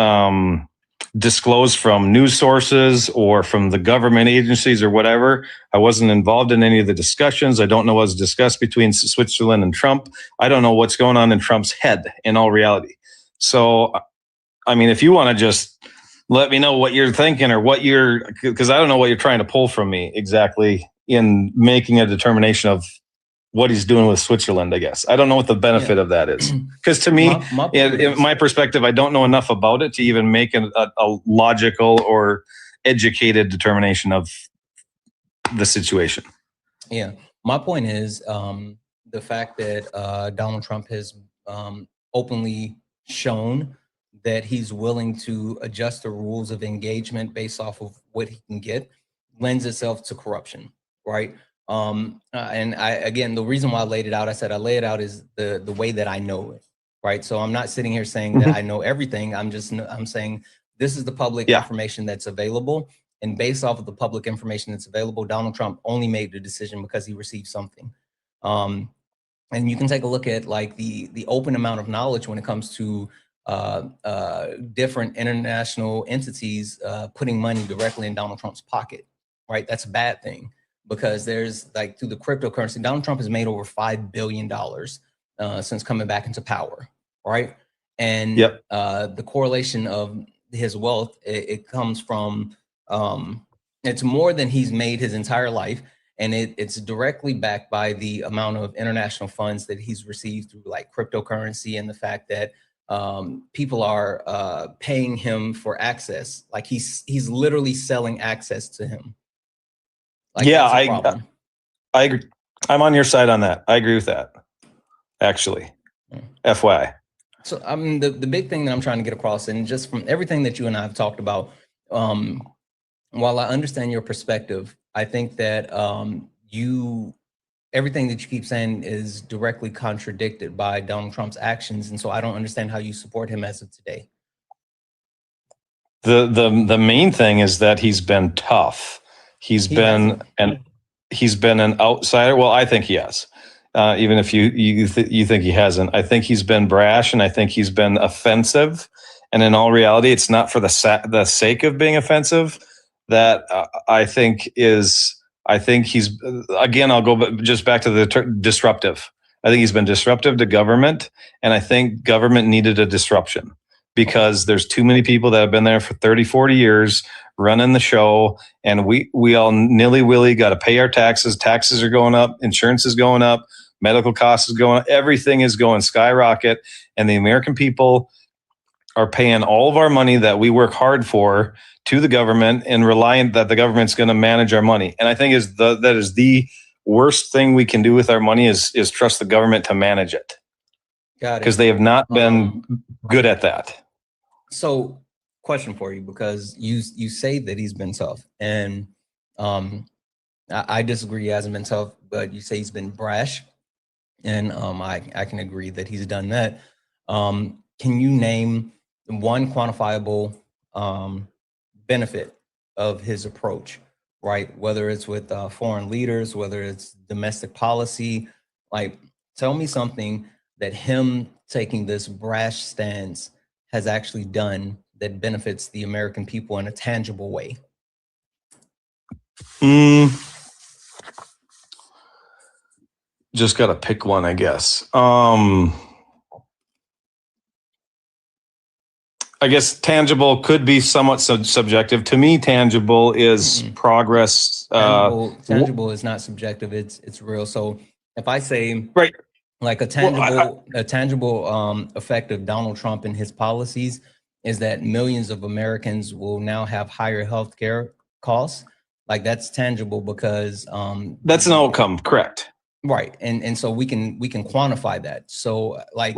I: disclosed from news sources or from the government agencies or whatever. I wasn't involved in any of the discussions. I don't know what was discussed between Switzerland and Trump. I don't know what's going on in Trump's head in all reality. So, I mean, if you want to just let me know what you're thinking or what because I don't know what you're trying to pull from me exactly in making a determination of what he's doing with Switzerland, I guess. I don't know what the benefit of that is. Because to me, in my perspective, I don't know enough about it to even make a logical or educated determination of the situation.
D: Yeah. My point is the fact that Donald Trump has openly shown that he's willing to adjust the rules of engagement based off of what he can get lends itself to corruption, right? And again, the reason why I laid it out, I said I lay it out is the way that I know it, right? So I'm not sitting here saying that I know everything. I'm saying this is the public information that's available. And based off of the public information that's available, Donald Trump only made the decision because he received something. And you can take a look at like the open amount of knowledge when it comes to different international entities putting money directly in Donald Trump's pocket, right? That's a bad thing. Because there's like through the cryptocurrency, Donald Trump has made over $5 billion since coming back into power, right? And the correlation of his wealth, it comes from, it's more than he's made his entire life. And it's directly backed by the amount of international funds that he's received through like cryptocurrency and the fact that people are paying him for access. Like he's literally selling access to him. Like,
I: yeah, I agree. I'm on your side on that. I agree with that. Actually, FYI.
D: So I mean, the big thing that I'm trying to get across, and just from everything that you and I have talked about, while I understand your perspective, I think that everything that you keep saying is directly contradicted by Donald Trump's actions, and so I don't understand how you support him as of today.
I: The main thing is that he's been tough. He's been an outsider. Well, I think he has. Even if you think he hasn't, I think he's been brash and I think he's been offensive. And in all reality, it's not for the sake of being offensive. That I think he's again. I'll go just back to the disruptive. I think he's been disruptive to government, and I think government needed a disruption because there's too many people that have been there for 30, 40 years running the show. And we all nilly-willy got to pay our taxes. Taxes are going up. Insurance is going up. Medical costs is going up. Everything is going skyrocket. And the American people are paying all of our money that we work hard for to the government and relying that the government's going to manage our money. And I think that is the worst thing we can do with our money is trust the government to manage it.
D: Got it.
I: Because they have not been good at that.
D: So, question for you, because you say that he's been tough, and I disagree. He hasn't been tough, but you say he's been brash, and I can agree that he's done that. Can you name one quantifiable benefit of his approach, right? Whether it's with foreign leaders, whether it's domestic policy, like tell me something that him taking this brash stance has actually done that benefits the American people in a tangible way.
I: Just got to pick one, I guess. I guess tangible could be somewhat subjective. To me, tangible is progress.
D: Tangible is not subjective; it's real. So if I say like a tangible effect of Donald Trump and his policies is that millions of Americans will now have higher healthcare costs. Like that's tangible because
I: that's an outcome, correct?
D: Right, and so we can quantify that. So like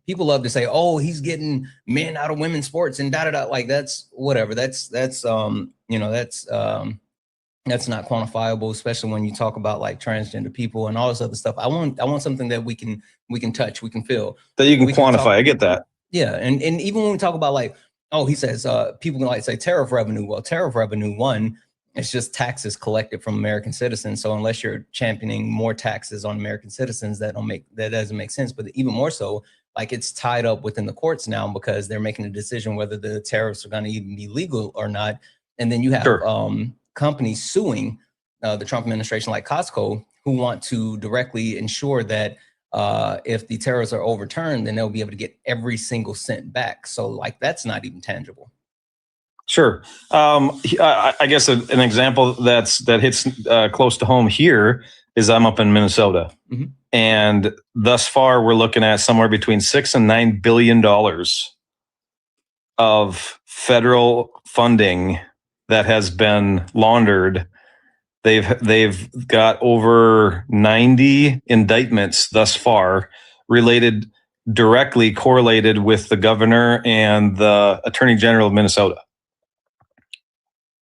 D: people love to say, oh, he's getting men out of women's sports and da. Like that's whatever. That's not quantifiable, especially when you talk about like transgender people and all this other stuff. I want something that we can touch, we can feel.
I: That you can quantify. I get that.
D: Yeah, and even when we talk about like, oh, he says people can like say tariff revenue. Well, tariff revenue, one, it's just taxes collected from American citizens. So unless you're championing more taxes on American citizens, that doesn't make sense. But even more so, like it's tied up within the courts now because they're making a decision whether the tariffs are going to even be legal or not. And then you have companies suing the Trump administration, like Costco, who want to directly ensure that if the tariffs are overturned, then they'll be able to get every single cent back. So like that's not even tangible.
I: Sure. I guess an example that hits close to home here is I'm up in Minnesota, and thus far we're looking at somewhere between $6 and $9 billion of federal funding that has been laundered. They've got over 90 indictments thus far directly correlated with the governor and the attorney general of Minnesota.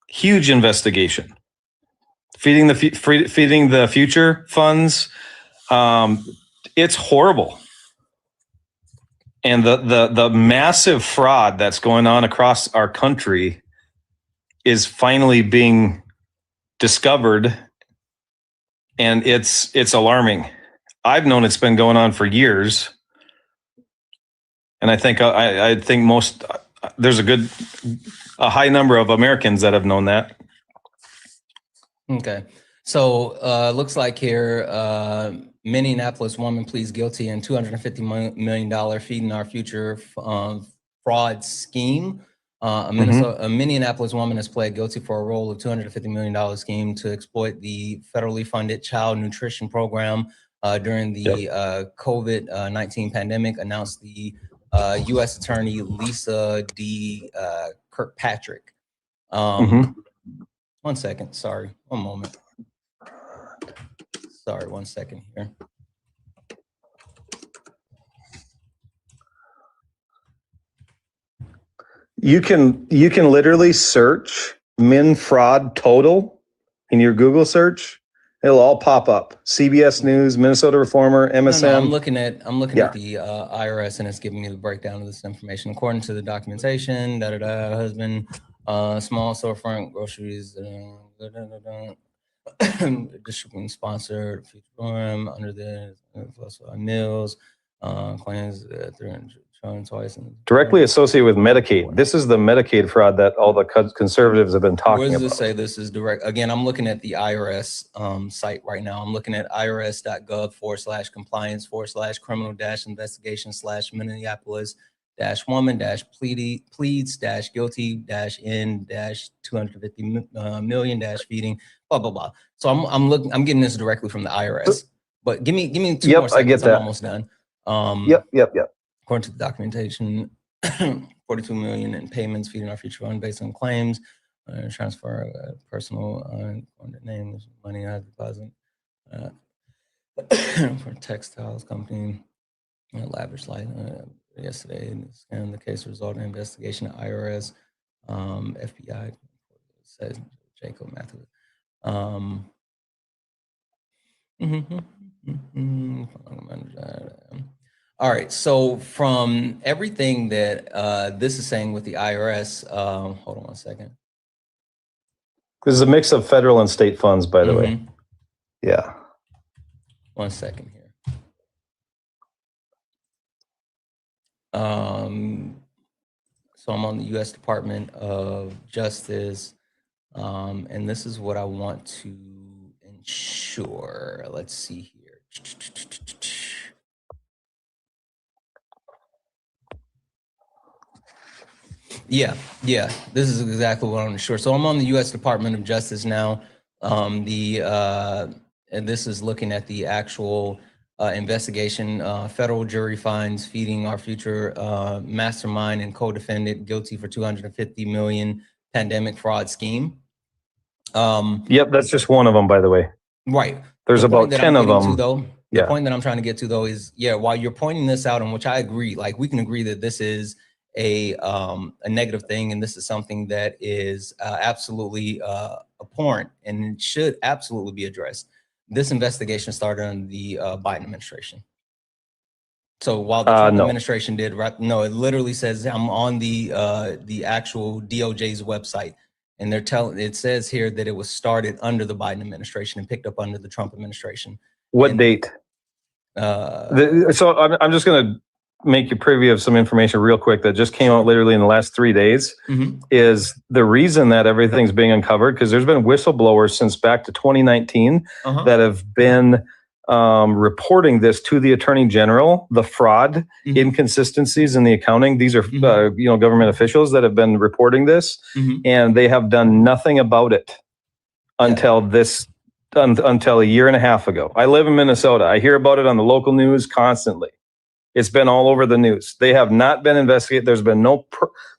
I: Huge investigation. Feeding the future funds. It's horrible. And the massive fraud that's going on across our country is finally being discovered, and it's alarming. I've known it's been going on for years, and I think there's a high number of Americans that have known that.
D: Okay, so looks like here Minneapolis woman pleads guilty in $250 million feeding our future fraud scheme. A Minneapolis woman has pled guilty for a role of $250 million scheme to exploit the federally funded child nutrition program during the COVID-19 pandemic, announced the U.S. Attorney Lisa D. Kirkpatrick. 1 second, sorry, 1 moment. Sorry, 1 second here.
I: You can literally search min fraud total in your Google search. It'll all pop up. CBS News, Minnesota Reformer, MSN.
D: No, I'm looking at the IRS, and it's giving me the breakdown of this information. According to the documentation, husband, small storefront, groceries, distributing sponsored program under the meals, claims twice.
I: Directly associated with Medicaid. This is the Medicaid fraud that all the conservatives have been talking about.
D: Where does it say this is direct? Again, I'm looking at the IRS site right now. I'm looking at irs.gov/compliance/Minneapolis-woman-pleads-guilty-n-250 million feeding So I'm getting this directly from the IRS. But give me 2 more seconds.
I: I get that.
D: I'm almost done.
I: Yep.
D: According to the documentation, 42 million in payments feeding our future fund based on claims, transfer personal names, money I deposit for textiles company, lavish light yesterday. And the case resulted in investigation at IRS, FBI says Jacob Matthew. All right, so from everything that this is saying with the IRS, hold on 1 second.
I: This is a mix of federal and state funds, by the way. Yeah.
D: 1 second here. So I'm on the U.S. Department of Justice, and this is what I want to ensure. Let's see here. Yeah, this is exactly what I'm sure. So I'm on the U.S. Department of Justice now. And this is looking at the actual investigation. Federal jury finds feeding our future mastermind and co-defendant guilty for $250 million pandemic fraud scheme.
I: Yep, that's just one of them, by the way.
D: Right.
I: There's about 10 of them.
D: The point that I'm trying to get to, though, is while you're pointing this out, and which I agree, like we can agree that this is a negative thing, and this is something that is absolutely abhorrent and should absolutely be addressed. This investigation started under the Biden administration. So while the Trump administration did, no, it literally says I'm on the actual DOJ's website, and it says here that it was started under the Biden administration and picked up under the Trump administration.
I: What date? So I'm just going to make you privy of some information real quick that just came out literally in the last 3 days. Is the reason that everything's being uncovered, because there's been whistleblowers since back to 2019 that have been reporting this to the Attorney General, the fraud, inconsistencies in the accounting. These are government officials that have been reporting this, and they have done nothing about it until until a year and a half ago. I live in Minnesota. I hear about it on the local news constantly. It's been all over the news. They have not been investigated. There's been no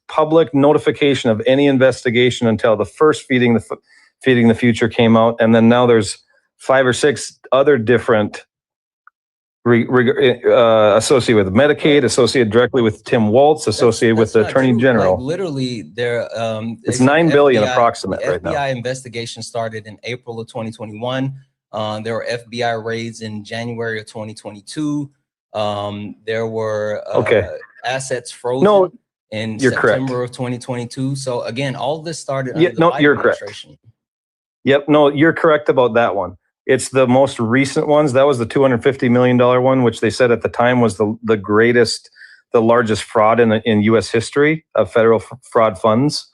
I: public notification of any investigation until the first Feeding the Future came out, and then now there's 5 or 6 other different associated with Medicaid, associated directly with Tim Waltz, associated with the Attorney General.
D: Like literally, there
I: it's $9 billion approximate right now.
D: FBI investigation started in April of 2021. There were FBI raids in January of 2022. There were assets frozen in September of 2022. So again, all this started under the Biden administration.
I: Yep, no, you're correct about that one. It's the most recent ones. That was the $250 million one, which they said at the time was the largest fraud in U.S. history of federal fraud funds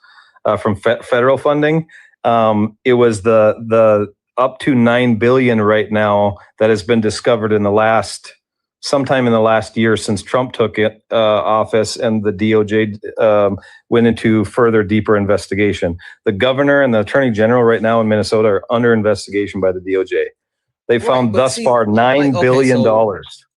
I: from federal funding. It was the up to $9 billion right now that has been discovered sometime in the last year since Trump took office and the DOJ went into further deeper investigation. The governor and the Attorney General right now in Minnesota are under investigation by the DOJ. They found thus far $9 billion.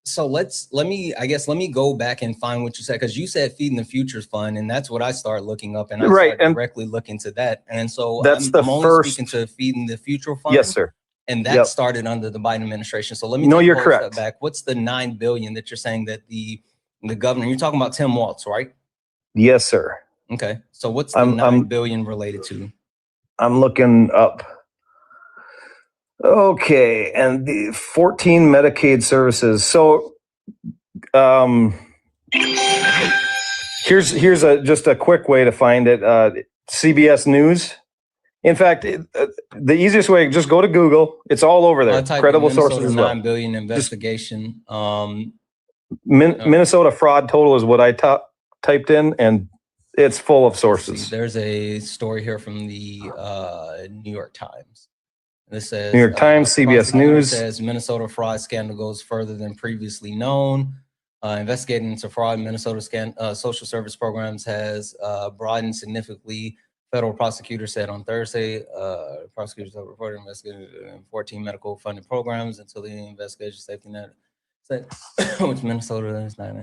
D: So let me go back and find what you said, because you said Feeding the Futures Fund, and that's what I started looking up, and I started directly looking to that. And so I'm only speaking to Feeding the Future Fund.
I: Yes, sir.
D: And that started under the Biden administration. So let me
I: you're correct.
D: Back. What's the $9 billion that you're saying that the governor? You're talking about Tim Waltz, right?
I: Yes, sir.
D: Okay. So what's the $9 billion related to? I'm
I: looking up. Okay, and the 14 Medicaid services. So, here's just a quick way to find it. CBS News. In fact, the easiest way, just go to Google. It's all over there. Credible sources as well.
D: $9 billion investigation.
I: Minnesota fraud total is what I typed in, and it's full of sources.
D: There's a story here from the New York Times. This says
I: New York Times, CBS News
D: says Minnesota fraud scandal goes further than previously known. Investigating into fraud in Minnesota social service programs has broadened significantly. Federal prosecutors said on Thursday, prosecutors have reported investigating 14 medical funded programs until the investigation safety net said, which Minnesota is not.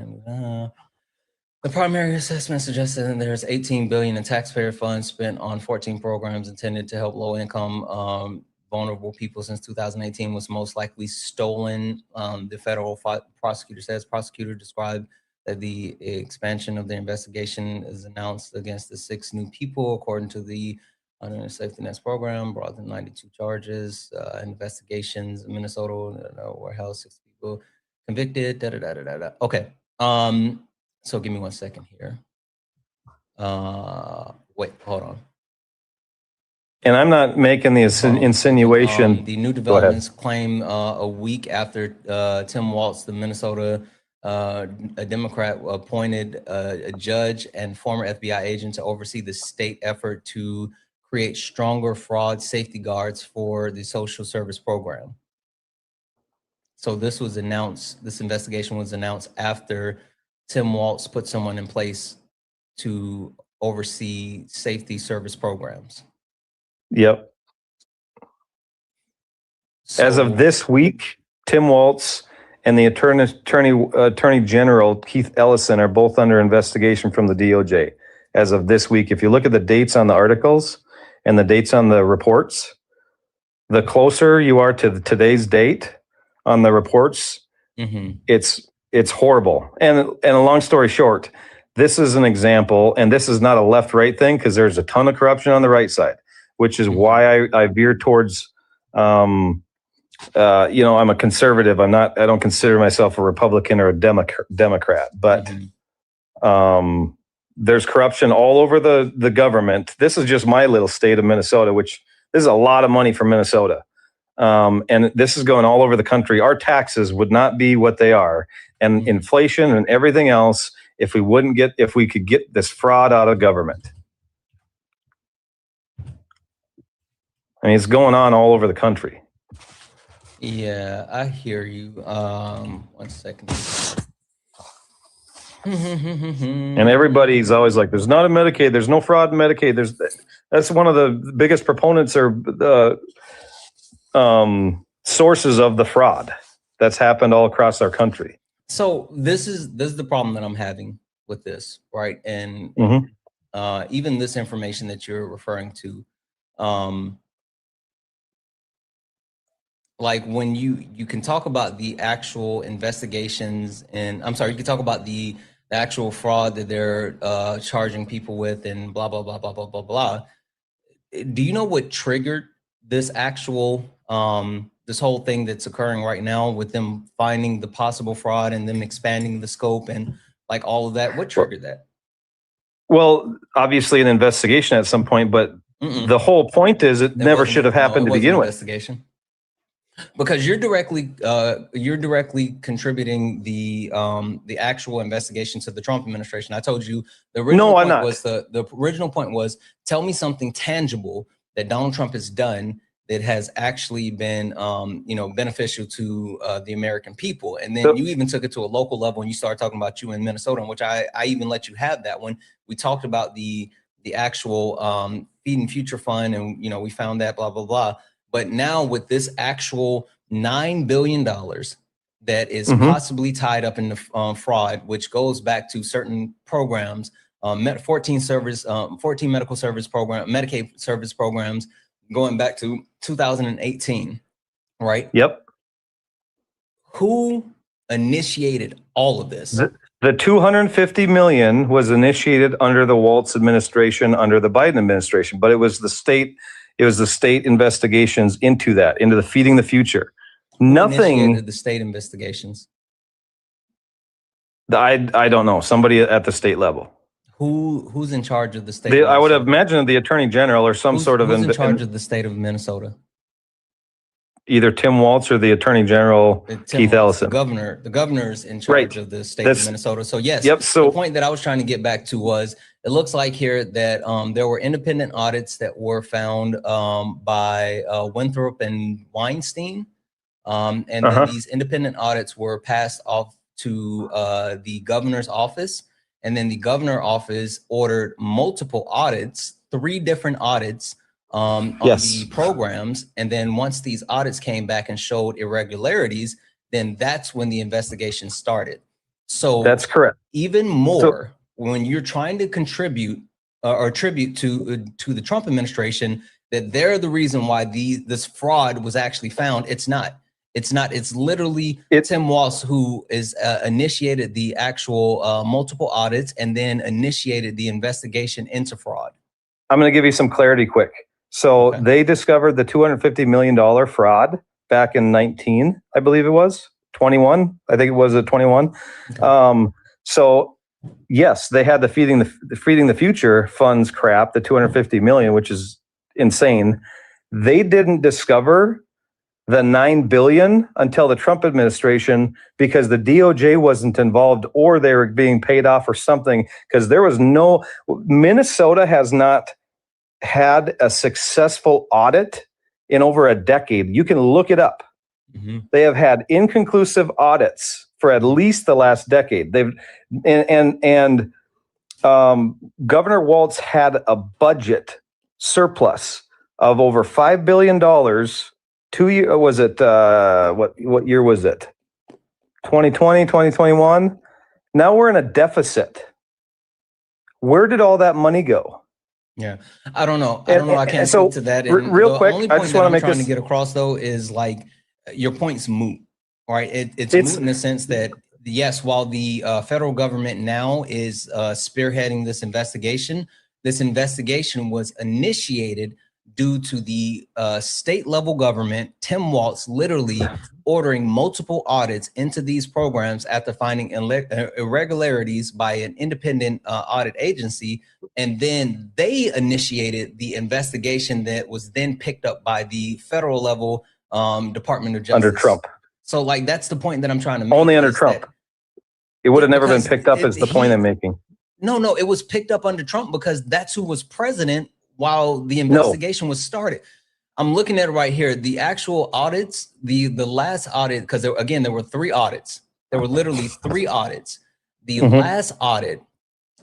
D: The primary assessment suggested that there's $18 billion in taxpayer funds spent on 14 programs intended to help low-income, vulnerable people since 2018 was most likely stolen. The federal prosecutor described that the expansion of the investigation is announced against the 6 new people, according to the Safety Nets program, brought them 92 charges. Investigations in Minnesota were held, 6 people convicted. Okay. So give me 1 second here. Wait, hold on.
I: And I'm not making the insinuation.
D: The new developments claim a week after Tim Waltz, the Minnesota a Democrat, appointed a judge and former FBI agent to oversee the state effort to create stronger fraud safety guards for the social service program. So this was announced, this investigation was announced after Tim Waltz put someone in place to oversee safety service programs.
I: Yep. So, as of this week, Tim Waltz and the Attorney General, Keith Ellison, are both under investigation from the DOJ. As of this week, if you look at the dates on the articles and the dates on the reports, the closer you are to today's date on the reports, it's horrible. And a long story short, this is an example, and this is not a left-right thing, because there's a ton of corruption on the right side, which is why I veer towards, I'm a conservative. I don't consider myself a Republican or a Democrat, but there's corruption all over the government. This is just my little state of Minnesota, which this is a lot of money for Minnesota. And this is going all over the country. Our taxes would not be what they are, and inflation and everything else, if we could get this fraud out of government. I mean, it's going on all over the country.
D: Yeah, I hear you. 1 second.
I: And everybody's always like, there's not a Medicaid, there's no fraud in Medicaid. That's one of the biggest proponents or the sources of the fraud that's happened all across our country.
D: So this is the problem that I'm having with this, right? And even this information that you're referring to, like when you can talk about the actual investigations, and I'm sorry, you can talk about the actual fraud that they're charging people with and blah, blah, blah, blah, blah, blah, blah. Do you know what triggered this actual, this whole thing that's occurring right now with them finding the possible fraud and them expanding the scope and like all of that? What triggered that?
I: Well, obviously an investigation at some point, but the whole point is it never should have happened to begin with.
D: Investigation. Because you're directly contributing the actual investigation to the Trump administration. I told you the original point was the original point was, tell me something tangible that Donald Trump has done that has actually been beneficial to the American people. And then you even took it to a local level and you started talking about you in Minnesota, in which I even let you have that one. We talked about the actual Feeding Future Fund, and we found that blah blah blah. But now with this actual $9 billion that is possibly tied up in the fraud, which goes back to certain programs, 14 medical service program, Medicaid service programs, going back to 2018, right?
I: Yep.
D: Who initiated all of this?
I: The $250 million was initiated under the Waltz administration, under the Biden administration, but it was the state. It was the state investigations into the Feeding the Future. Nothing.
D: The state investigations.
I: I don't know. Somebody at the state level.
D: Who's in charge of the state?
I: I would imagine the Attorney General or some sort of.
D: Who's in charge of the state of Minnesota?
I: Either Tim Waltz or the Attorney General, Keith Ellison.
D: The governor's in charge of the state of Minnesota. So yes, the point that I was trying to get back to was, it looks like here that there were independent audits that were found by Winthrop and Weinstein. And then these independent audits were passed off to the governor's office. And then the governor's office ordered multiple audits, 3 different audits on the programs. And then once these audits came back and showed irregularities, then that's when the investigation started. So
I: that's correct.
D: Even more, when you're trying to contribute or attribute to the Trump administration that they're the reason why this fraud was actually found, it's not. It's literally Tim Walz who is initiated the actual multiple audits and then initiated the investigation into fraud.
I: I'm going to give you some clarity quick. So they discovered the $250 million fraud back in 19, I believe it was 21. I think it was 21. Okay. So yes, they had the Feeding the Future funds crap, the $250 million, which is insane. They didn't discover the $9 billion until the Trump administration, because the DOJ wasn't involved or they were being paid off or something, because Minnesota has not had a successful audit in over a decade. You can look it up. They have had inconclusive audits for at least the last decade. Governor Waltz had a budget surplus of over $5 billion. 2 years, was it, what year was it? 2020, 2021? Now we're in a deficit. Where did all that money go?
D: Yeah, I don't know. I can't speak to that. And
I: real quick, I just want to make
D: trying to get across though is like your point's moot, right? It's moot in the sense that yes, while the federal government now is spearheading this investigation was initiated due to the state level government, Tim Walz literally ordering multiple audits into these programs after finding irregularities by an independent audit agency. And then they initiated the investigation that was then picked up by the federal level Department of Justice.
I: Under Trump.
D: So like, that's the point that I'm trying to make.
I: Only under Trump. It would have never been picked up is the point I'm making.
D: No, it was picked up under Trump because that's who was president while the investigation was started. I'm looking at it right here. The actual audits, the last audit, because there were 3 audits. There were literally 3 audits. The last audit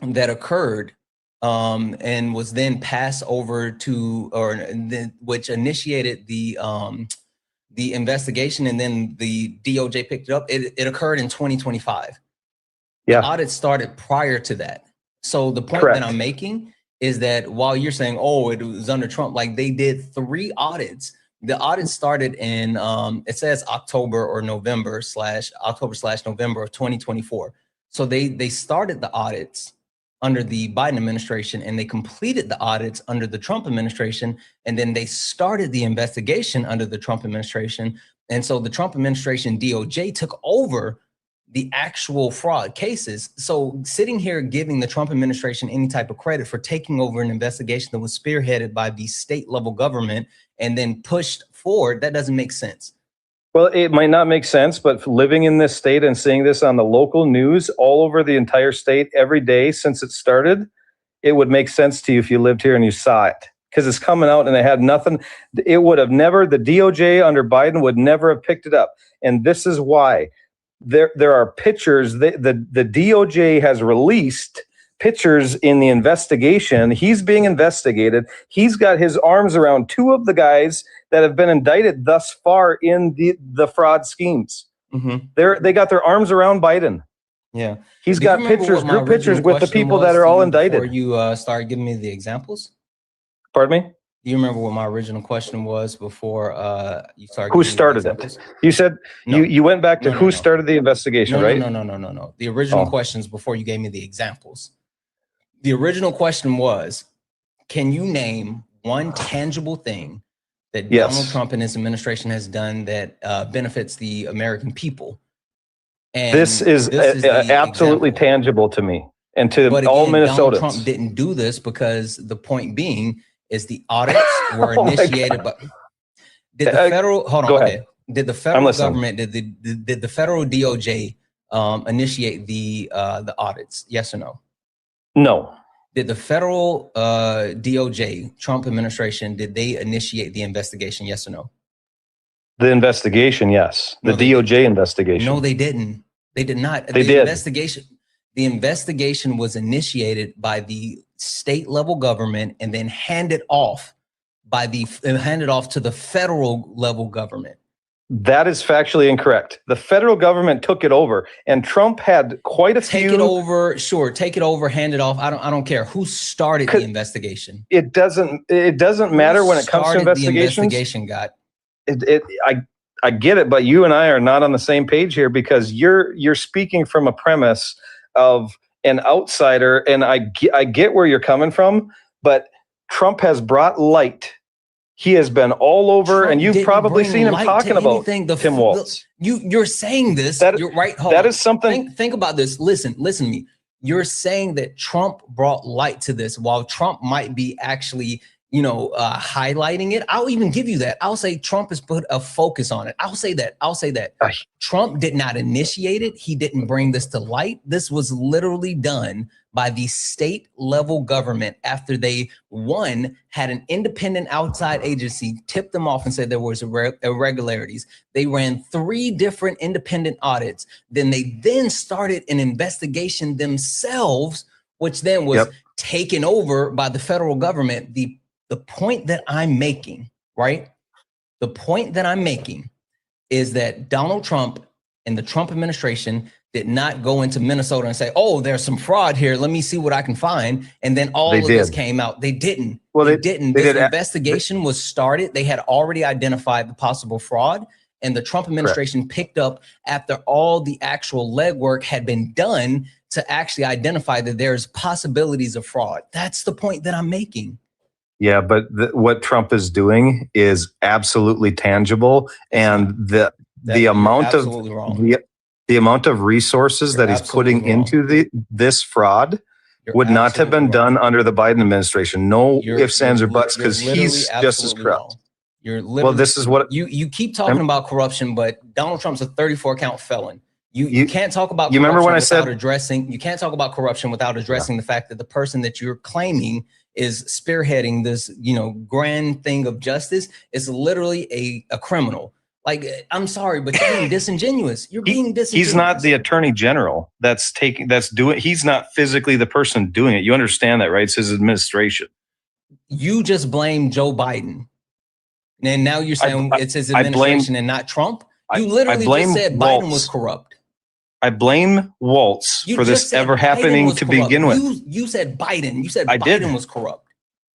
D: that occurred and was then passed over to, which initiated the investigation, and then the DOJ picked it up. It occurred in 2025.
I: Yeah.
D: The audit started prior to that. So the point that I'm making is that while you're saying, oh, it was under Trump, like they did 3 audits. The audit started in, it says October or November /November of 2024. So they started the audits under the Biden administration, and they completed the audits under the Trump administration. And then they started the investigation under the Trump administration. And so the Trump administration DOJ took over the actual fraud cases. So sitting here giving the Trump administration any type of credit for taking over an investigation that was spearheaded by the state level government and then pushed forward, that doesn't make sense.
I: Well, it might not make sense, but living in this state and seeing this on the local news all over the entire state every day since it started, it would make sense to you if you lived here and you saw it, because it's coming out and it had nothing. It would have never, the DOJ under Biden would never have picked it up. And this is why. There are pictures, the DOJ has released pictures in the investigation. He's being investigated. He's got his arms around 2 of the guys that have been indicted thus far in the fraud schemes. They got their arms around Biden.
D: Yeah.
I: He's got pictures, group pictures with the people that are all indicted.
D: Before you started giving me the examples?
I: Pardon me?
D: Do you remember what my original question was before you started?
I: Who started it? You said you went back to who started the investigation, right?
D: No. The original questions before you gave me the examples. The original question was, can you name one tangible thing that Donald Trump and his administration has done that benefits the American people? And
I: this is absolutely tangible to me and to all Minnesotans.
D: Donald Trump didn't do this because the point being is the audits were initiated by did the federal did the federal government did the federal DOJ initiate the audits? Yes or no?
I: No.
D: Did the federal DOJ Trump administration, did they initiate the investigation? Yes or no?
I: The investigation, yes. The DOJ investigation.
D: No, they didn't. They did not.
I: They did.
D: The investigation was initiated by the state level government and then handed off to the federal level government.
I: That is factually incorrect. The federal government took it over, and Trump had quite a few.
D: Take it over, sure. Take it over, hand it off. I don't care who started the investigation.
I: It doesn't matter when it comes to investigations.
D: The investigation got.
I: I get it, but you and I are not on the same page here because you're speaking from a premise of an outsider, and I get where you're coming from, but Trump has brought light. He has been all over, Trump, and you've probably seen him talking about Tim Walz.
D: You're saying this. You're right.
I: That is something.
D: Think about this. Listen to me. You're saying that Trump brought light to this, while Trump might be actually, highlighting it. I'll even give you that. I'll say Trump has put a focus on it. I'll say that. Trump did not initiate it. He didn't bring this to light. This was literally done by the state level government after they, had an independent outside agency tip them off and said there was irregularities. They ran 3 different independent audits. Then they started an investigation themselves, which then was taken over by the federal government. The point that I'm making, right? The point that I'm making is that Donald Trump and the Trump administration did not go into Minnesota and say, oh, there's some fraud here. Let me see what I can find. And then all of this came out. They didn't. Well, they didn't. This investigation was started. They had already identified the possible fraud. And the Trump administration picked up after all the actual legwork had been done to actually identify that there's possibilities of fraud. That's the point that I'm making.
I: Yeah, but what Trump is doing is absolutely tangible, and the amount of the amount of resources that he's putting into this fraud would not have been done under the Biden administration. No ifs, ands, or buts, because he's just as corrupt.
D: You're literally,
I: Well, this is what
D: you keep talking about corruption, but Donald Trump's a 34 count felon. You can't talk about
I: you remember when I
D: without
I: said
D: addressing, you can't talk about corruption without addressing the fact that the person that you're claiming is spearheading this, grand thing of justice is literally a criminal. Like, I'm sorry, but you're being disingenuous. You're being disingenuous.
I: He's not the attorney general he's not physically the person doing it. You understand that, right? It's his administration.
D: You just blame Joe Biden. And now you're saying it's his administration and not Trump? You literally just said Biden was corrupt.
I: I blame Waltz for this ever happening to begin with.
D: You said Biden. You said Biden was corrupt.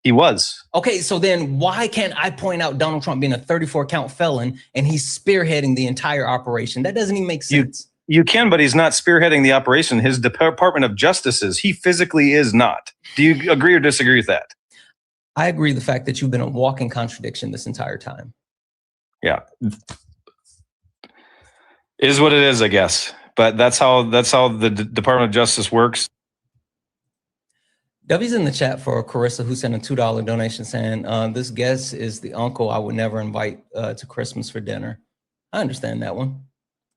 I: He was.
D: Okay, so then why can't I point out Donald Trump being a 34 count felon and he's spearheading the entire operation? That doesn't even make sense.
I: You can, but he's not spearheading the operation. His Department of Justice is. He physically is not. Do you agree or disagree with that?
D: I agree the fact that you've been a walking contradiction this entire time.
I: Yeah. Is what it is, I guess. But that's how the Department of Justice works.
D: W's in the chat for Carissa, who sent a $2 donation saying, this guest is the uncle I would never invite to Christmas for dinner. I understand that one.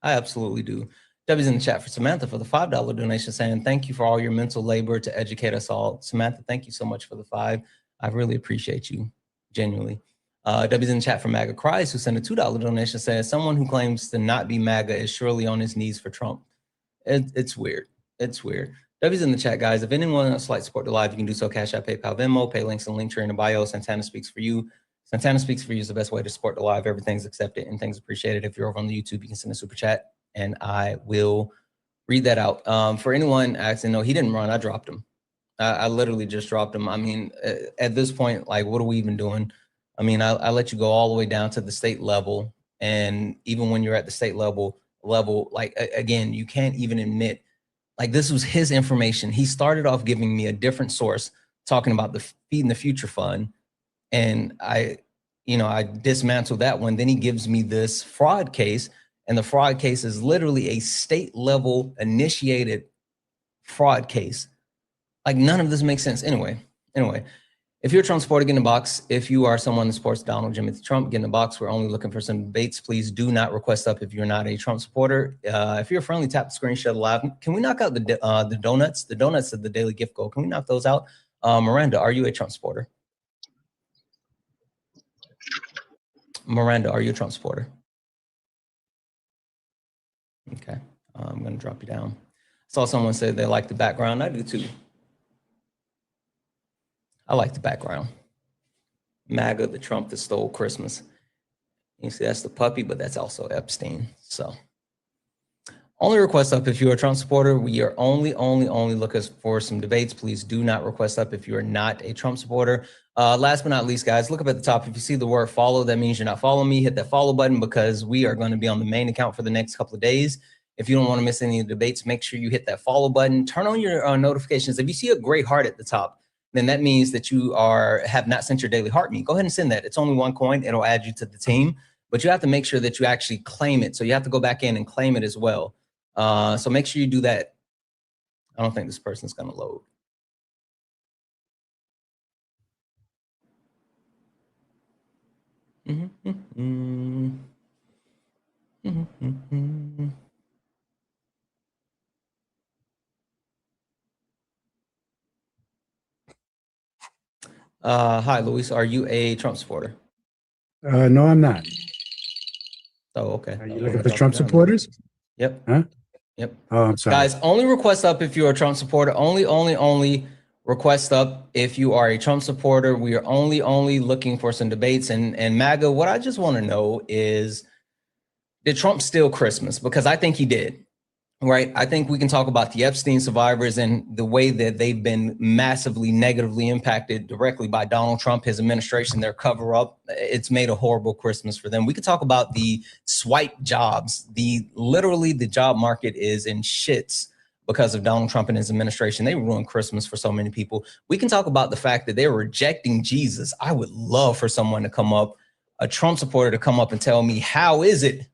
D: I absolutely do. W's in the chat for Samantha for the $5 donation saying, thank you for all your mental labor to educate us all. Samantha, thank you so much for the $5. I really appreciate you, genuinely. W's in the chat for MAGA Cries, who sent a $2 donation, says, someone who claims to not be MAGA is surely on his knees for Trump. It's weird. It's weird. W's in the chat, guys. If anyone else would like to support the live, you can do so. Cash App, PayPal, Venmo, pay links in the link tree in the bio. Santana Speaks for You. Santana Speaks for You is the best way to support the live. Everything's accepted and things appreciated. If you're over on the YouTube, you can send a super chat and I will read that out. For anyone asking, no, he didn't run. I dropped him. I literally just dropped him. I mean, at this point, like, what are we even doing? I mean, I let you go all the way down to the state level. And even when you're at the state level, like, again, you can't even admit, like, this was his information. He started off giving me a different source, talking about the Feeding the Future Fund. And I dismantled that one. Then he gives me this fraud case. And the fraud case is literally a state level initiated fraud case. Like, none of this makes sense. Anyway, if you're a Trump supporter, get in the box. If you are someone that supports Donald Jimmy Trump, get in the box. We're only looking for some debates. Please do not request up if you're not a Trump supporter. If you're friendly, tap the screen, share the live. Can we knock out the donuts? The donuts of the daily gift goal. Can we knock those out? Miranda, are you a Trump supporter? Miranda, are you a Trump supporter? Okay, I'm going to drop you down. I saw someone say they like the background. I do too. I like the background. MAGA, the Trump that stole Christmas. You see, that's the puppy, but that's also Epstein. So only request up if you're a Trump supporter. We are only looking for some debates. Please do not request up if you are not a Trump supporter. Last but not least, guys, look up at the top. If you see the word follow, that means you're not following me. Hit that follow button because we are going to be on the main account for the next couple of days. If you don't want to miss any of the debates, make sure you hit that follow button. Turn on your notifications. If you see a gray heart at the top, then that means that you have not sent your daily heart meat. Go ahead and send that. It's only one coin. It'll add you to the team, but you have to make sure that you actually claim it. So you have to go back in and claim it as well. So make sure you do that. I don't think this person's going to load. Hi, Luis. Are you a Trump supporter?
J: No, I'm not.
D: Oh, okay.
J: Are you looking for Trump supporters?
D: Yep.
J: Huh?
D: Yep.
J: Oh, I'm sorry.
D: Guys, only request up if you're a Trump supporter. Only request up if you are a Trump supporter. We are only looking for some debates. And MAGA, what I just want to know is, did Trump steal Christmas? Because I think he did. Right. I think we can talk about the Epstein survivors and the way that they've been massively negatively impacted directly by Donald Trump, his administration, their cover up. It's made a horrible Christmas for them. We could talk about the swipe jobs. Literally the job market is in shits because of Donald Trump and his administration. They ruined Christmas for so many people. We can talk about the fact that they're rejecting Jesus. I would love for someone to come up, a Trump supporter to come up and tell me, how is it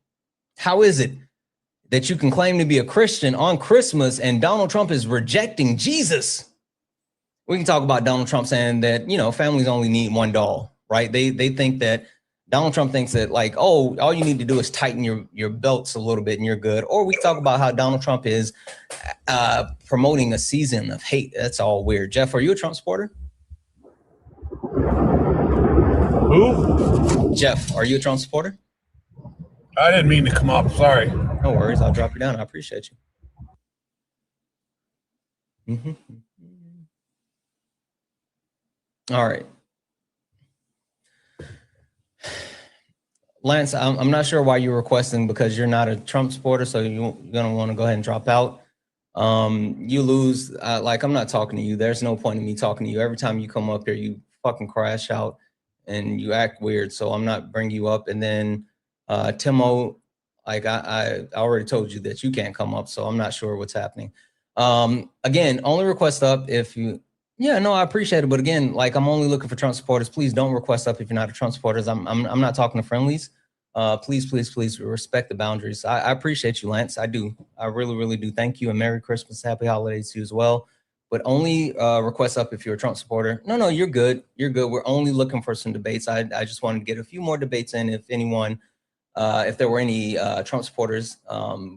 D: that you can claim to be a Christian on Christmas and Donald Trump is rejecting Jesus? We can talk about Donald Trump saying that, families only need one doll, right? They think that Donald Trump thinks that like, oh, all you need to do is tighten your belts a little bit and you're good. Or we talk about how Donald Trump is promoting a season of hate. That's all weird. Jeff, are you a Trump supporter?
K: Who?
D: Jeff, are you a Trump supporter?
K: I didn't mean to come up. Sorry.
D: No worries. I'll drop you down. I appreciate you. All right. Lance, I'm not sure why you're requesting because you're not a Trump supporter, so you're going to want to go ahead and drop out. You lose. Like, I'm not talking to you. There's no point in me talking to you. Every time you come up here, you fucking crash out and you act weird, so I'm not bringing you up. And then Timo, like I already told you that you can't come up, so I'm not sure what's happening. Again, only request up if you, yeah, no, I appreciate it. But again, like I'm only looking for Trump supporters. Please don't request up if you're not a Trump supporter. I'm not talking to friendlies. Please respect the boundaries. I appreciate you, Lance. I do. I really, really do. Thank you. And Merry Christmas. Happy holidays to you as well. But only request up if you're a Trump supporter. No, you're good. You're good. We're only looking for some debates. I just wanted to get a few more debates in if anyone, if there were any Trump supporters,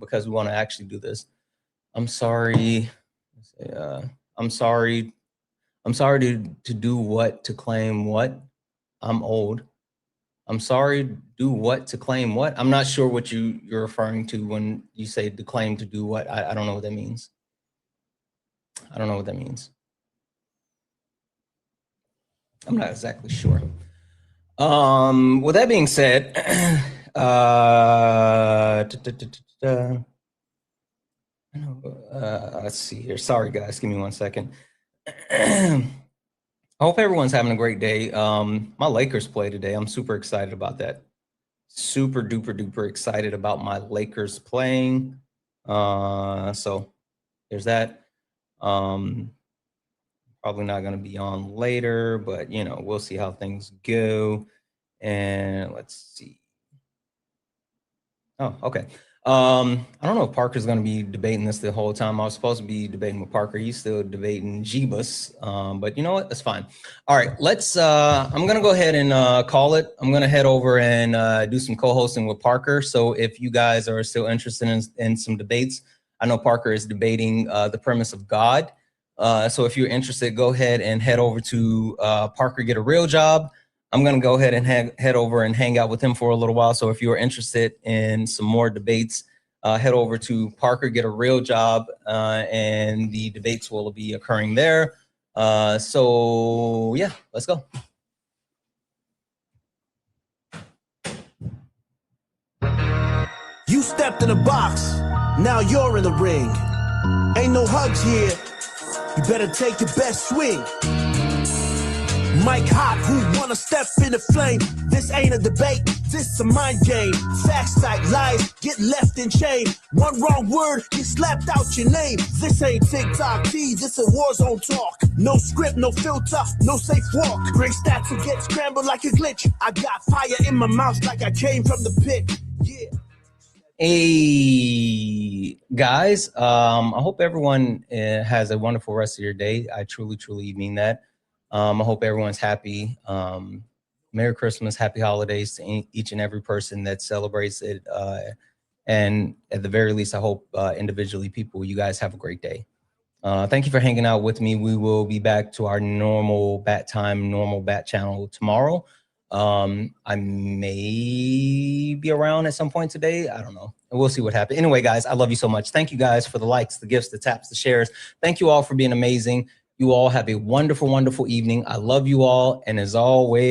D: because we want to actually do this. I'm sorry. I'm sorry to do what, to claim what? I'm old. I'm sorry, do what to claim what? I'm not sure what you're referring to when you say to claim to do what. I don't know what that means. I don't know what that means. I'm not exactly sure. With that being said, let's see here. Sorry, guys. Give me 1 second. I hope everyone's having a great day. My Lakers play today. I'm super excited about that. Super duper duper excited about my Lakers playing. So there's that. Probably not going to be on later, but you know, we'll see how things go. And let's see. Oh, okay. I don't know if Parker's going to be debating this the whole time. I was supposed to be debating with Parker. He's still debating Jeebus, but you know what? That's fine. All right, let's. I'm going to go ahead and call it. I'm going to head over and do some co-hosting with Parker. So if you guys are still interested in some debates, I know Parker is debating the premise of God. So if you're interested, go ahead and head over to Parker Get a Real Job. I'm going to go ahead and head over and hang out with him for a little while. So if you're interested in some more debates, head over to Parker Get a Real Job, and the debates will be occurring there. So yeah, let's go.
E: You stepped in the box, now you're in the ring. Ain't no hugs here, you better take your best swing. Mike Hot, who wanna step in the flame? This ain't a debate, this a mind game. Facts like lies, get left in chain. One wrong word, get slapped out your name. This ain't TikTok T, this a war zone talk. No script, no filter, no safe walk. Great stats will get scrambled like a glitch. I got fire in my mouth like I came from the pit. Yeah.
D: Hey guys, I hope everyone has a wonderful rest of your day. I truly, truly mean that. I hope everyone's happy. Merry Christmas, happy holidays to each and every person that celebrates it. And at the very least, I hope individually people, you guys have a great day. Thank you for hanging out with me. We will be back to our normal bat time, normal bat channel tomorrow. I may be around at some point today. I don't know. We'll see what happens. Anyway, guys, I love you so much. Thank you guys for the likes, the gifts, the taps, the shares. Thank you all for being amazing. You all have a wonderful, wonderful evening. I love you all. And as always,